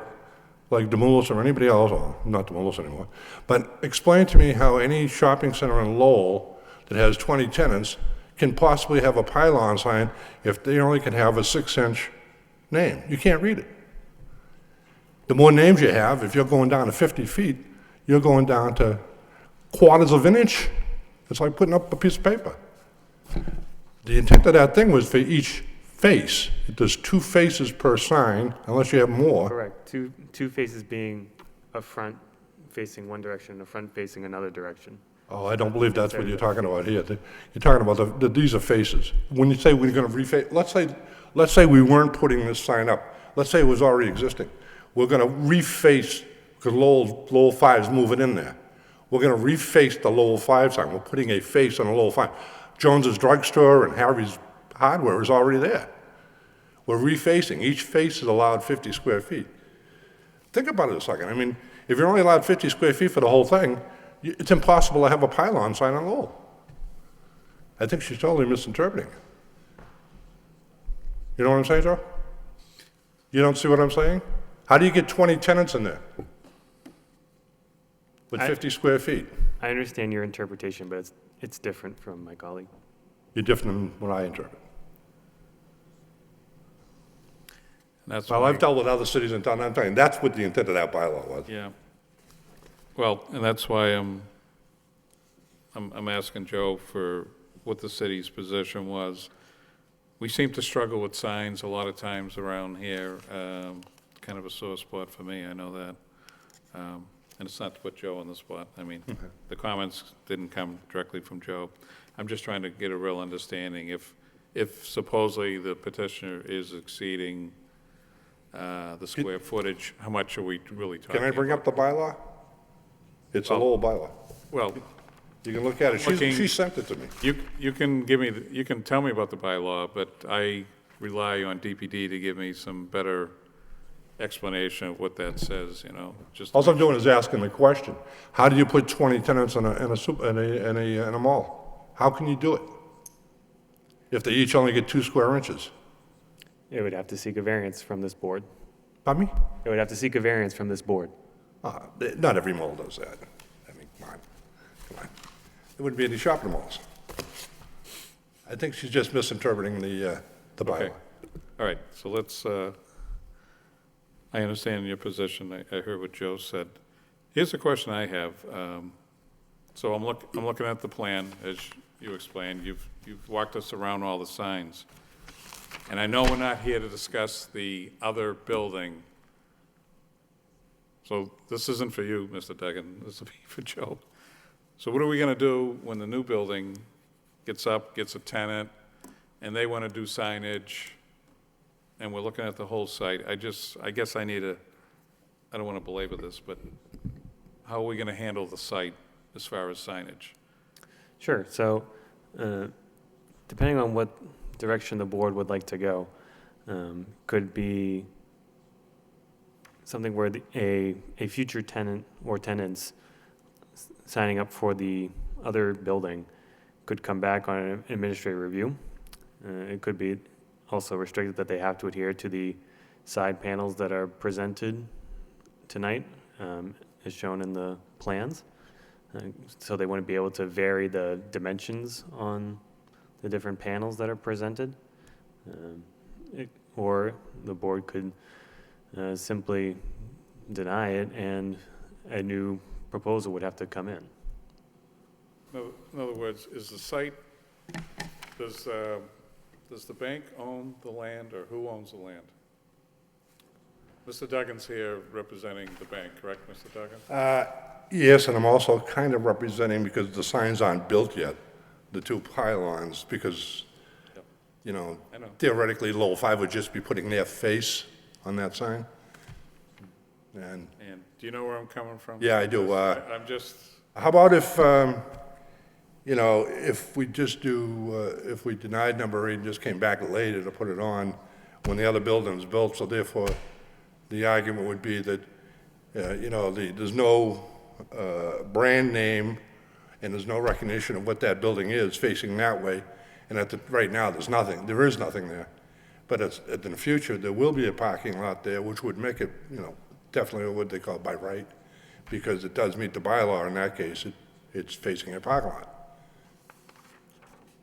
like Demoulas or anybody else, or not Demoulas anymore, but explain to me how any shopping center in Lowell that has 20 tenants can possibly have a pylon sign if they only can have a 6-inch name. You can't read it. The more names you have, if you're going down to 50 feet, you're going down to quarters of an inch. It's like putting up a piece of paper. The intent of that thing was for each face. There's 2 faces per sign, unless you have more. correct, two faces being a front facing one direction and a front facing another direction. Oh, I don't believe that's what you're talking about here. You're talking about these are faces. When you say we're going to reface, let's say we weren't putting this sign up. Let's say it was already existing. We're going to reface, because Lowell 5 is moving in there. We're going to reface the Lowell 5 sign. We're putting a face on the Lowell 5. Jones's Drugstore and Harry's Hardware is already there. We're refacing. Each face is allowed 50 square feet. Think about it a second. I mean, if you're only allowed 50 square feet for the whole thing, it's impossible to have a pylon sign on Lowell. I think she's totally misinterpreting it. You know what I'm saying, Joe? You don't see what I'm saying? How do you get 20 tenants in there with 50 square feet? I understand your interpretation, but it's different from my colleague. You're different than what I interpret. That's Well, why- I've dealt with other cities in town, I'm telling you, that's what the intent of that bylaw was. Yeah. Well, and that's why I'm asking Joe for what the city's position was. We seem to struggle with signs a lot of times around here, kind of a sore spot for me, I know that. And it's not to put Joe on the spot. I mean, the comments didn't come directly from Joe. I'm just trying to get a real understanding. If supposedly the petitioner is exceeding the square footage, how much are we really talking Can I bring about? up the bylaw? It's a Lowell bylaw. Well, You can look at it. She sent it to me. you can give me, you can tell me about the bylaw, but I rely on DPD to give me some better explanation of what that says, you know, just. to All I'm make doing is asking the question. How do you put 20 tenants in a mall? How can you do it? If they each only get 2 square inches? It would have to seek a variance from this board. Pardon me? It would have to seek a variance from this board. Not every mall does that. I mean, come on. There wouldn't be any shopping malls. I think she's just misinterpreting the bylaw. Okay. All right, so let's, I understand your position. I heard what Joe said. Here's a question I have. So I'm looking at the plan, as you explained. You've walked us around all the signs. And I know we're not here to discuss the other building. So this isn't for you, Mr. Duggan. This will be for Joe. So what are we going to do when the new building gets up, gets a tenant? and they want to do signage, and we're looking at the whole site, I guess I don't want to belabor this, but how are we going to handle the site as far as signage? Sure. So, depending on what direction the board would like to go, could be something where a future tenant or tenants signing up for the other building could come back on an administrative review. It could be also restricted that they have to adhere to the side panels that are presented tonight, as shown in the plans. So they wouldn't be able to vary the dimensions on the different panels that are presented. Or the board could simply deny it and a new proposal would have to come in. In other words, is the site, does the bank own the land, or who owns the land? Mr. Duggan's here representing the bank, correct, Mr. Duggan? Yes, and I'm also kind of representing, because the signs aren't built yet, the two pylons, because, you know, I know. theoretically, Lowell 5 would just be putting their face on that sign. And, And do you know where I'm coming from? yeah, I do. I'm just, How about if, you know, if we just do, if we denied number 8 and just came back later to put it on when the other building's built, so therefore, the argument would be that, you know, there's no brand name and there's no recognition of what that building is facing that way, and right now, there is nothing there. But in the future, there will be a parking lot there, which would make it, you know, definitely what they call by right, because it does meet the bylaw in that case, it's facing a parking lot.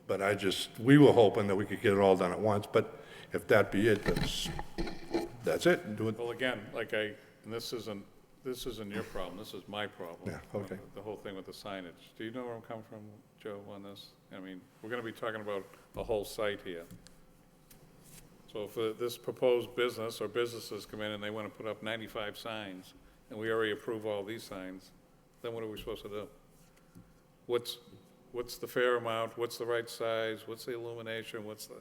But we were hoping that we could get it all done at once, but if that be it, that's it, do it. well, again, and this isn't your problem, this is my problem. Yeah, okay. The whole thing with the signage. Do you know where I'm coming from, Joe, on this? I mean, we're gonna be talking about a whole site here. So if this proposed business or businesses come in and they wanna put up 95 signs, and we already approve all these signs, then what are we supposed to do? What's the fair amount, what's the right size, what's the illumination, what's the,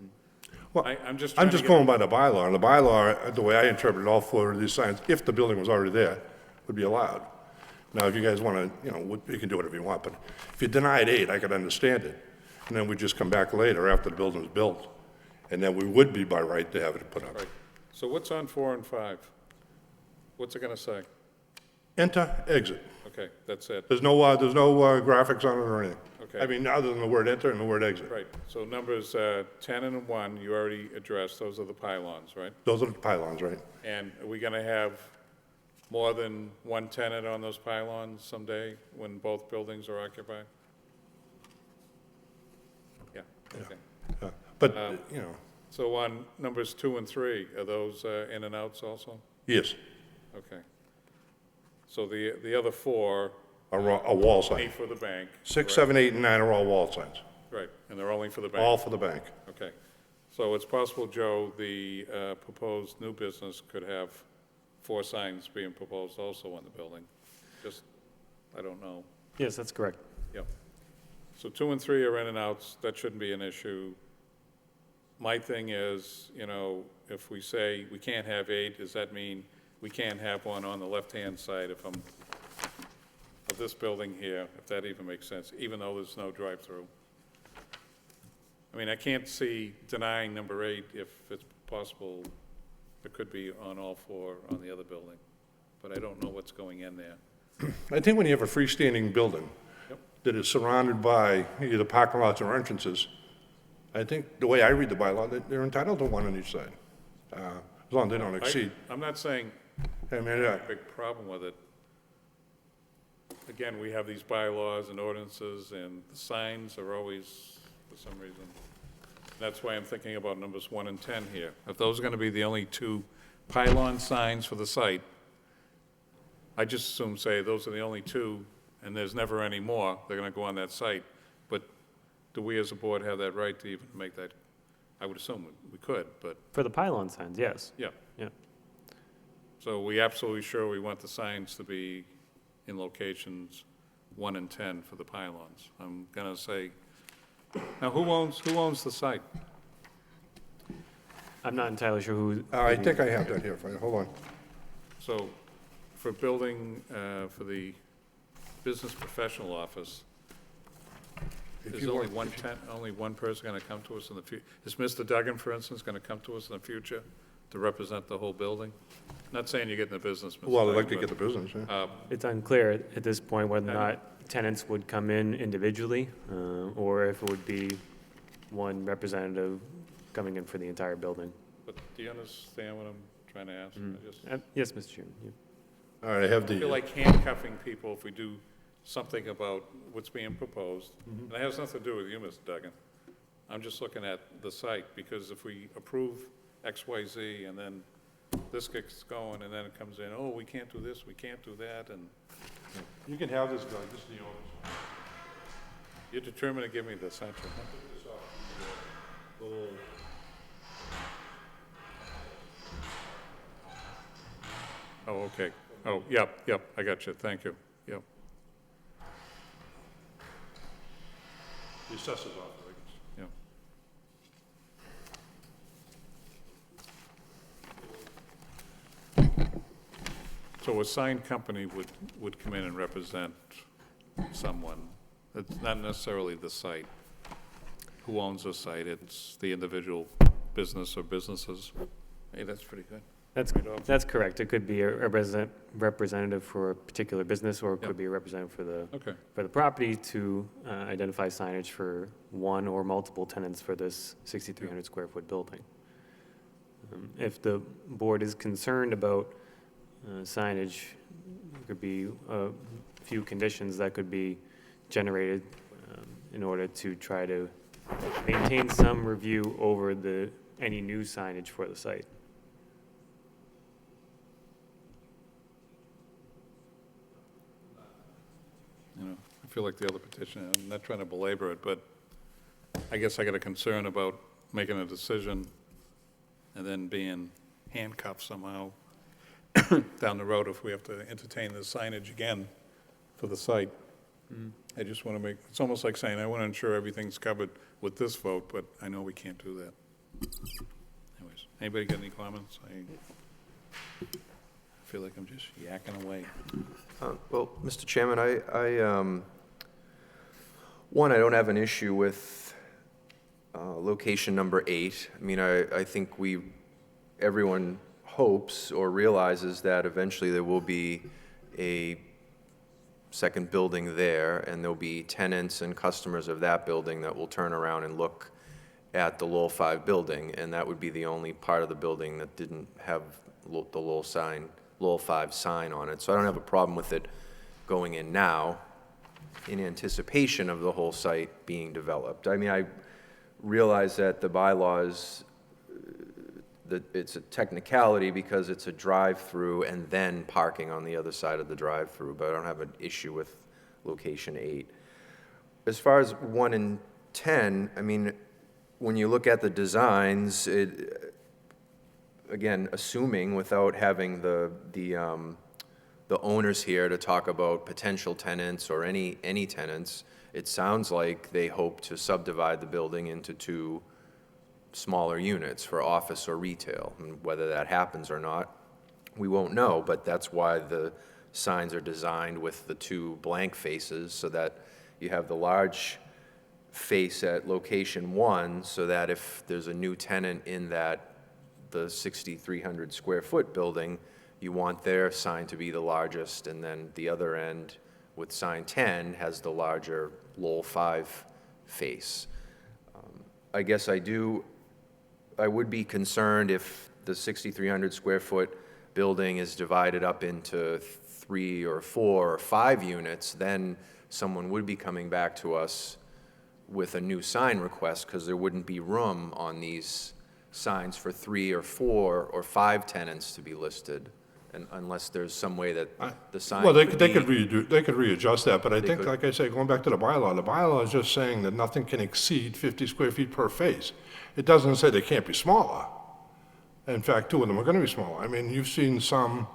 Well, I'm just trying I'm to just get- going by the bylaw, and the bylaw, the way I interpret all 4 of these signs, if the building was already there, would be allowed. Now, if you guys want to, you know, you can do whatever you want, but if you denied 8, I could understand it. And then we just come back later after the building's built, and then we would be by right to have it put up. Right. So what's on 4 and 5? What's it gonna say? Enter, exit. Okay, that's it. There's no graphics on it or anything. Okay. I mean, other than the word enter and the word exit. Right, so numbers 10 and 1, you already addressed, those are the pylons, right? Those are the pylons, right? And are we gonna have more than one tenant on those pylons someday, when both buildings are occupied? Yeah, okay. But, you know, So on numbers 2 and 3, are those in and outs also? yes, Okay. So the other 4, a wall only sign. for the bank? 6, 7, 8, and 9 are all wall signs, Right, and they're only for the bank? all for the bank. Okay. So it's possible, Joe, the proposed new business could have 4 signs being proposed also on the building? Just, I don't know. Yes, that's correct. Yep. So 2 and 3 are in and outs, that shouldn't be an issue. My thing is, you know, if we say we can't have 8, does that mean we can't have one on the left-hand side of this building here, if that even makes sense, even though there's no drive-through? I mean, I can't see denying number 8 if it's possible it could be on all 4 on the other building, but I don't know what's going in there. I think when you have a freestanding building Yep. that is surrounded by either parking lots or entrances, I think the way I read the bylaw, that they're entitled to one on each side, as long as they don't exceed. I'm not saying I mean, a big problem with it. Again, we have these bylaws and ordinances, and the signs are always, for some reason, that's why I'm thinking about numbers 1 and 10 here. If those are gonna be the only 2 pylon signs for the site, I just assume, say, those are the only 2, and there's never any more, they're gonna go on that site. But do we as a board have that right to even make that? I would assume we could, but, For the pylon signs, yes. yeah. Yeah. So we absolutely sure we want the signs to be in locations 1 and 10 for the pylons. I'm gonna say, now who owns the site? I'm not entirely sure who. I think I have that here for you, hold on. So, for building, for the business professional office, If is you only want- only one person gonna come to us in the future? Is Mr. Duggan, for instance, gonna come to us in the future to represent the whole building? Not saying you're getting the business, Mr. Well, I'd like to Duggan, get the business, yeah. It's unclear at this point whether or not tenants would come in individually, or if it would be one representative coming in for the entire building. But do you understand what I'm trying to ask? I just- Yes, Mr. Chairman. Yeah. All right, I have I feel the, like handcuffing people if we do something about what's being proposed. And it has nothing to do with you, Mr. Duggan. I'm just looking at the site, because if we approve X, Y, Z, and then this gets going, and then it comes in, oh, we can't do this, we can't do that, and you can have this guy, this is the owner's. you're determined to give me the censure. Oh, okay. Oh, yep, I got you, thank you, yep. The assessor's office, I guess. Yeah. So a signed company would come in and represent someone. It's not necessarily the site. Who owns the site? It's the individual business or businesses. Hey, that's pretty good. That's correct. It could be a representative for a particular business, or it could be a representative Okay. for the property to identify signage for one or multiple tenants for this 6,300 square foot building. If the board is concerned about signage, there could be a few conditions that could be generated in order to try to maintain some review over any new signage for the site. You know, I feel like the other petition, I'm not trying to belabor it, but I guess I got a concern about making a decision and then being handcuffed somehow down the road if we have to entertain the signage again for the site. I just want to it's almost like saying, I want to ensure everything's covered with this vote, but I know we can't do that. Anyways, anybody got any comments? I feel like I'm just yakking away. Well, Mr. Chairman, one, I don't have an issue with location number 8. I mean, I think everyone hopes or realizes that eventually there will be a second building there, and there'll be tenants and customers of that building that will turn around and look at the Lowell 5 building, and that would be the only part of the building that didn't have the Lowell 5 sign on it. So I don't have a problem with it going in now in anticipation of the whole site being developed. I mean, I realize that the bylaws, that it's a technicality because it's a drive-through and then parking on the other side of the drive-through, but I don't have an issue with location 8. As far as 1 and 10, I mean, when you look at the designs, again, assuming without having the owners here to talk about potential tenants or any tenants, it sounds like they hope to subdivide the building into 2 smaller units for office or retail. And whether that happens or not, we won't know, but that's why the signs are designed with the 2 blank faces, so that you have the large face at location 1, so that if there's a new tenant in the 6,300 square foot building, you want their sign to be the largest, and then the other end with sign 10 has the larger Lowell 5 face. I guess I would be concerned if the 6,300 square foot building is divided up into 3 or 4 or 5 units, then someone would be coming back to us with a new sign request, because there wouldn't be room on these signs for 3 or 4 or 5 tenants to be listed, and unless there's some way that the sign Well, they could could readjust that, but I think, could. like I say, going back to the bylaw is just saying that nothing can exceed 50 square feet per face. It doesn't say they can't be smaller. In fact, 2 of them are going to be smaller. I mean, you've seen some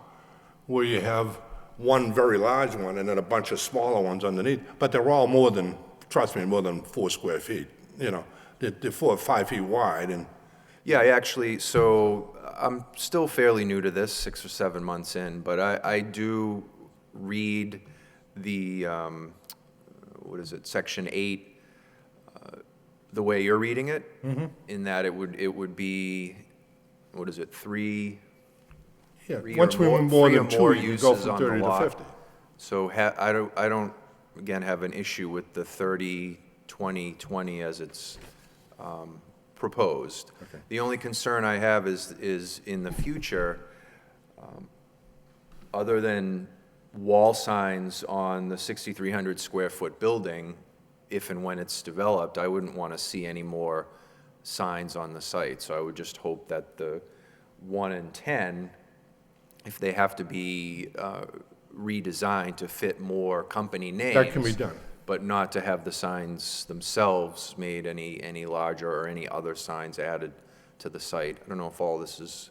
where you have one very large one and then a bunch of smaller ones underneath, but they're all more than 4 square feet. You know, they're 4 or 5 feet wide, and Yeah, so I'm still fairly new to this, 6 or 7 months in, but I do read the, what is it, Section 8, the way you're reading it, in that it would be, what is it, three Yeah, or once we more- went more three or than more two, you go uses from on the 30 to lot. 50. So I don't, again, have an issue with the 30, 20, 20 as it's proposed. Okay. The only concern I have is in the future, other than wall signs on the 6,300 square foot building, if and when it's developed, I wouldn't want to see any more signs on the site. So I would just hope that the 1 and 10, if they have to be redesigned to fit more company names. That can be done. But not to have the signs themselves made any larger or any other signs added to the site. I don't know if all this is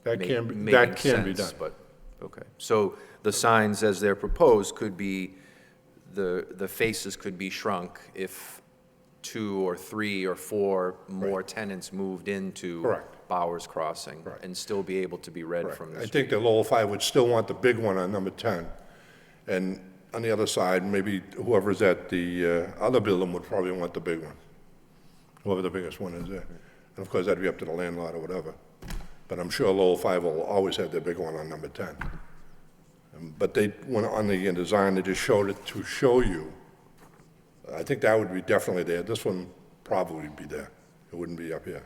That can be making done. sense, but, okay. So the signs as they're proposed could be, the faces could be shrunk if 2 or 3 or 4 more tenants moved into Correct. Bowers Crossing Correct. and still be able to be read Correct. from the I street. think that Lowell 5 would still want the big one on number 10. And on the other side, maybe whoever's at the other building would probably want the big one, whoever the biggest one is there. And of course, that'd be up to the landlord or whatever. But I'm sure Lowell 5 will always have their big one on number 10. But they, when on the design, they just showed it to show you. I think that would be definitely there. This one probably be there. It wouldn't be up here.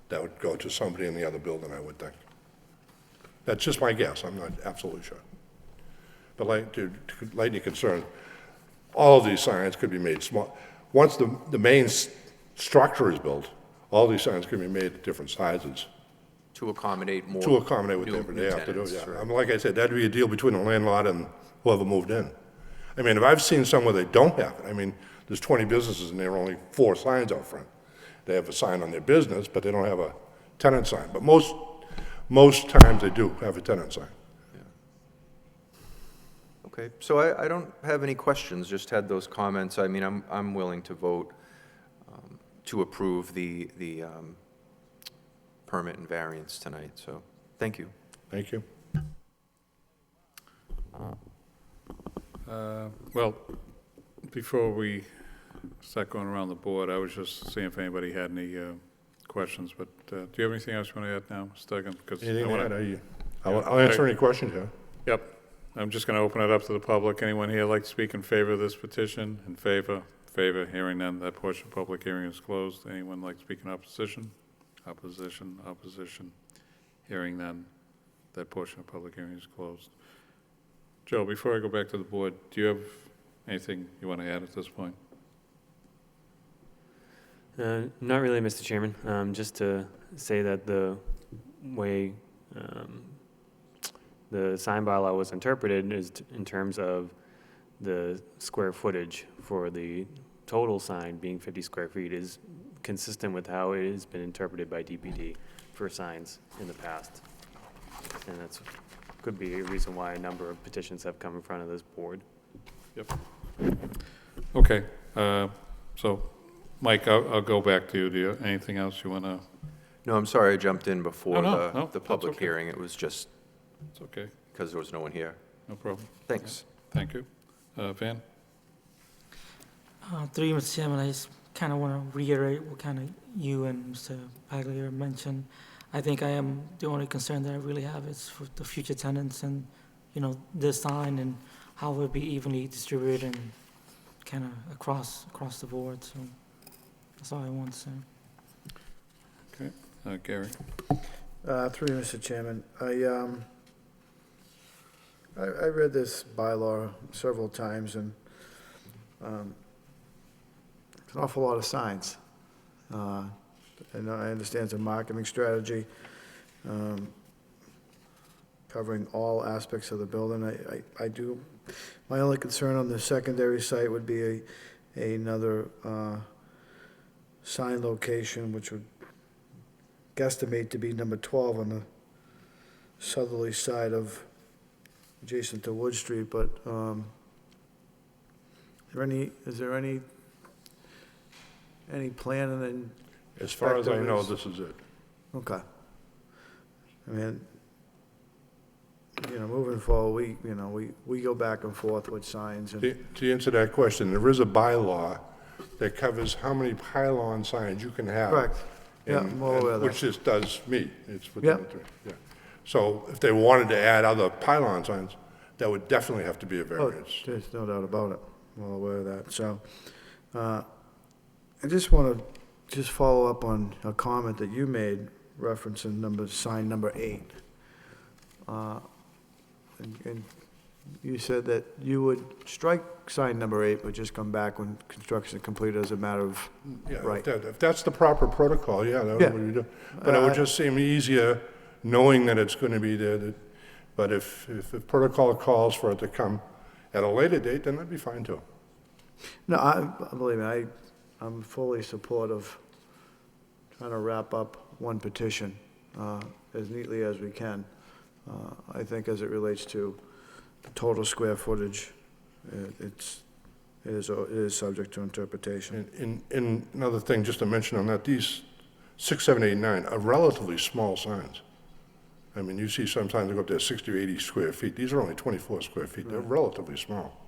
That would go to somebody in the other building, I would think. That's just my guess. I'm not absolutely sure. But like, to lighten your concern, all of these signs could be made small. Once the main structure is built, all these signs can be made at different sizes. To accommodate more. To accommodate what new they have to do, tenants, yeah. right. I mean, like I said, that'd be a deal between the landlord and whoever moved in. I mean, if I've seen some where they don't have it, I mean, there's 20 businesses and there are only 4 signs out front. They have a sign on their business, but they don't have a tenant sign. But most times they do have a tenant sign. Okay, so I don't have any questions, just had those comments. I mean, I'm willing to vote to approve the permit and variance tonight, so, thank you. Thank you. Well, before we start going around the board, I was just seeing if anybody had any questions, but do you have anything else you want to add now, Mr. Duggan? Because Anything I to wanna- add? I'll answer any questions, yeah. Yep. I'm just going to open it up to the public. Anyone here like to speak in favor of this petition? In favor? Favor? Hearing none, that portion of the public hearing is closed. Anyone like to speak in opposition? Opposition? Opposition? Hearing none, that portion of the public hearing is closed. Joe, before I go back to the board, do you have anything you want to add at this point? Not really, Mr. Chairman. Just to say that the way the sign bylaw was interpreted is in terms of the square footage for the total sign being 50 square feet is consistent with how it has been interpreted by DPD for signs in the past. And that's, could be a reason why a number of petitions have come in front of this board. Yep. Okay, so, Mike, I'll go back to you. Do you have anything else you want to? No, I'm sorry I jumped in before No, the that's public okay. hearing. It was just It's okay, because there was no one here. no problem. Thanks. Thank you. Van? Through you, Mr. Chairman, I just kind of want to reiterate what kind of you and Mr. Pagliar mentioned. I think the only concern that I really have is for the future tenants and, this sign and how it will be evenly distributed and kind of across the board, so that's all I want to say. Okay, Gary? Through you, Mr. Chairman, I read this bylaw several times, and it's an awful lot of signs. And I understand it's a marketing strategy, covering all aspects of the building. I do, my only concern on the secondary site would be another sign location, which would guesstimate to be number 12 on the southerly side of, adjacent to Wood Street, but is there any plan and then As far as I know, perspective this is it. Okay. I mean, moving forward, we go back and forth with signs and, To answer that question, there is a bylaw that covers how many pylon signs you can have. correct. Yeah, and- I'm all aware of Which that. this does meet. It's within the Yep. three, yeah. So if they wanted to add other pylon signs, that would definitely have to be a Oh, variance. there's no doubt about it. I'm well aware of that. So, I just want to just follow up on a comment that you made referencing sign number 8. And you said that you would strike sign number 8, but just come back when construction is completed as a matter of Yeah, right. if that's the proper protocol, yeah, that's Yeah. what you do. But it would just seem easier knowing that it's going to be there. But if the protocol calls for it to come at a later date, then that'd be fine too. No, believe me, I'm fully supportive trying to wrap up one petition as neatly as we can. I think as it relates to the total square footage, it is subject to interpretation. And another thing, just to mention on that, these 6, 7, 8, 9 are relatively small signs. I mean, you see sometimes they go up to 60 or 80 square feet. These are only 24 square feet. They're relatively small.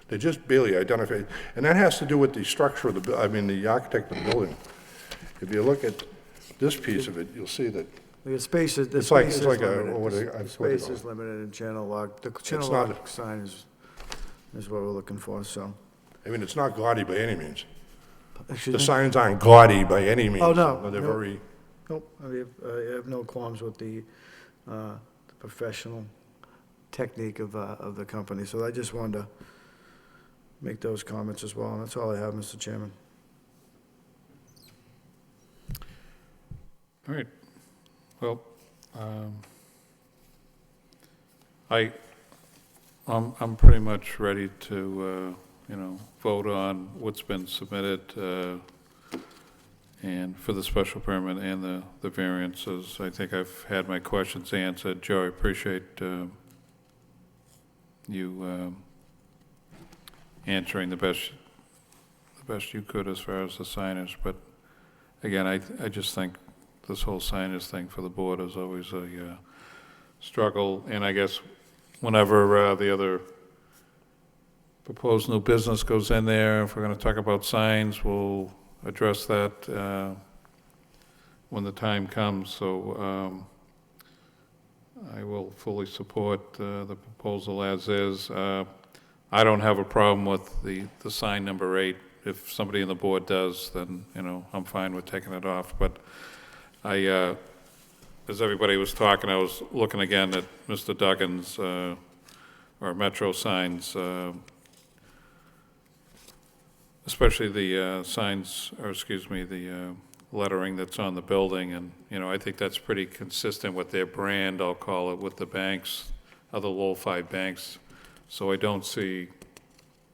They just barely identify, and that has to do with the structure of the architect of the building. If you look at this piece of it, you'll see that The space is, It's like a- what do they- The what do they space call is it? limited in channel lock. The channel not- lock sign is what we're looking for, so. I mean, it's not gaudy by any means. Excuse The me? signs aren't gaudy by any means. Oh, no, They're no. very, Nope, I have no qualms with the professional technique of the company, so I just wanted to make those comments as well, and that's all I have, Mr. Chairman. All right. Well, I'm pretty much ready to, vote on what's been submitted, and for the special permit and the variances. I think I've had my questions answered. Joe, I appreciate you answering the best you could as far as the signage, but again, I just think this whole signage thing for the board is always a struggle, and I guess whenever the other proposed new business goes in there, if we're going to talk about signs, we'll address that when the time comes. So I will fully support the proposal as is. I don't have a problem with the sign number 8. If somebody in the board does, then, I'm fine with taking it off. But as everybody was talking, I was looking again at Mr. Duggan's, or Metro signs, especially the signs, or excuse me, the lettering that's on the building. And, I think that's pretty consistent with their brand, I'll call it, with the banks, other Lowell 5 banks. So I don't see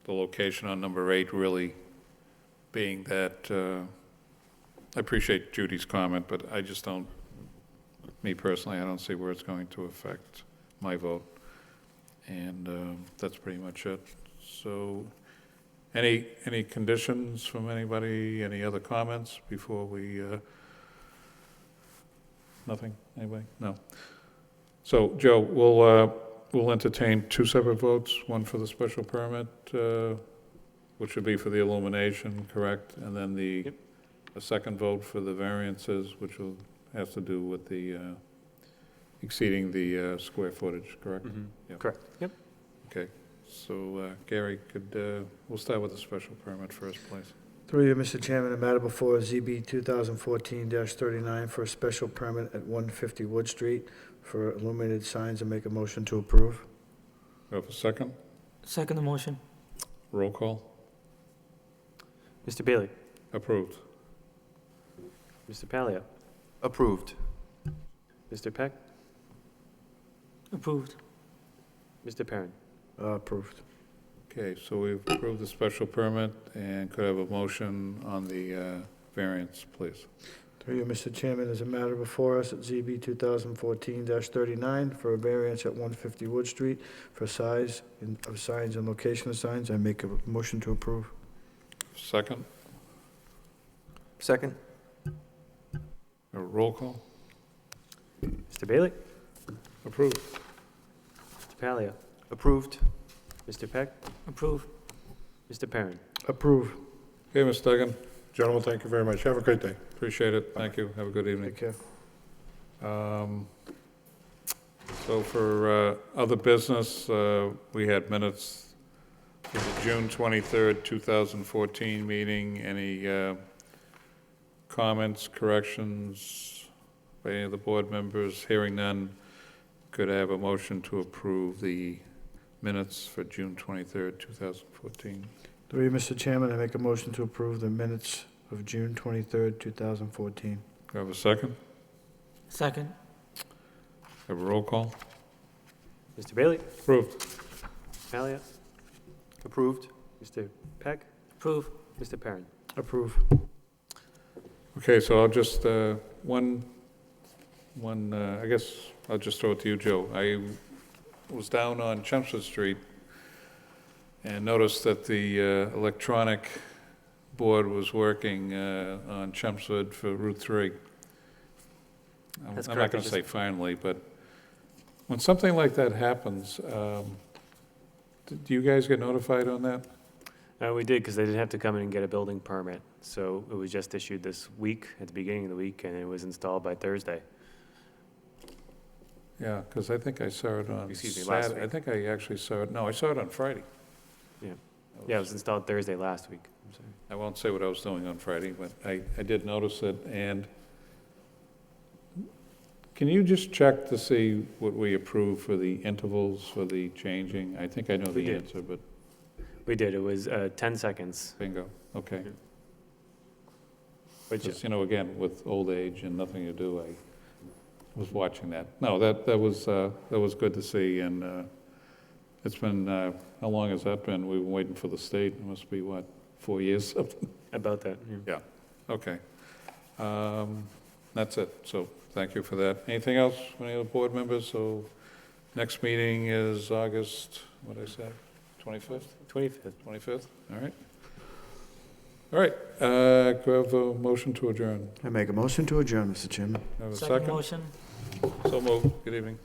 the location on number 8 really being that, I appreciate Judy's comment, but I just don't, me personally, I don't see where it's going to affect my vote. And that's pretty much it. So, any conditions from anybody, any other comments before we, nothing, anybody? No. So, Joe, we'll entertain 2 separate votes, one for the special permit, which would be for the illumination, correct? And then a second vote for the variances, which will have to do with the exceeding the square footage, correct? Yep. Correct. Yep. Okay, so Gary, we'll start with the special permit first, please. Through you, Mr. Chairman, the matter before ZB 2014-39 for a special permit at 150 Wood Street for illuminated signs, and make a motion to approve. We have a second? Second the motion. Roll call? Mr. Bailey? Approved. Mr. Palio? Approved. Mr. Peck? Approved. Mr. Perrin? Approved. Okay, so we've approved the special permit, and could I have a motion on the variance, please? Through you, Mr. Chairman, there's a matter before us at ZB 2014-39 for a variance at 150 Wood Street for size of signs and location of signs. I make a motion to approve. Second? Second? A roll call? Mr. Bailey? Approved. Mr. Palia? Approved. Mr. Peck? Approve. Mr. Perrin? Approve. Okay, Ms. Duggan, Gentlemen, thank you very much. Have a great day. appreciate it. Thank you. Have a good evening. Take care. So for other business, we had minutes for the June 23rd, 2014 meeting. Any comments, corrections by any of the board members? Hearing none, could I have a motion to approve the minutes for June 23rd, 2014? Through you, Mr. Chairman, I make a motion to approve the minutes of June 23rd, 2014. Do I have a second? Second. Have a roll call? Mr. Bailey? Approved. Palia? Approved. Mr. Peck? Approve. Mr. Perrin? Approve. Okay, so I'll just, I guess I'll just throw it to you, Joe. I was down on Chelmsford Street and noticed that the electronic board was working on Chelmsford for Route 3. That's I'm not correct. going to say finally, but when something like that happens, do you guys get notified on that? We did, because they didn't have to come in and get a building permit. So it was just issued this week, at the beginning of the week, and it was installed by Thursday. Yeah, because I think I saw it on Excuse me, last Saturday. I week. think I actually saw it, no, I saw it on Friday. Yeah. Yeah, it was installed Thursday last week. I'm sorry. I won't say what I was doing on Friday, but I did notice it, and can you just check to see what we approved for the intervals for the changing? I think I know We the did. answer, but We did. It was 10 seconds, bingo, okay. which, Because, you know, again, with old age and nothing to do, I was watching that. No, that was good to see, and it's been, how long has that been? We've been waiting for the state, it must be, what, 4 years? about that. Yeah. Yeah, okay. That's it, so thank you for that. Anything else from any other board members? So next meeting is August, what did I say, 25th? 25th. 25th, all right. All right, could I have a motion to adjourn? I make a motion to adjourn, Mr. Chairman. Have a Second second? motion. So moved, good evening.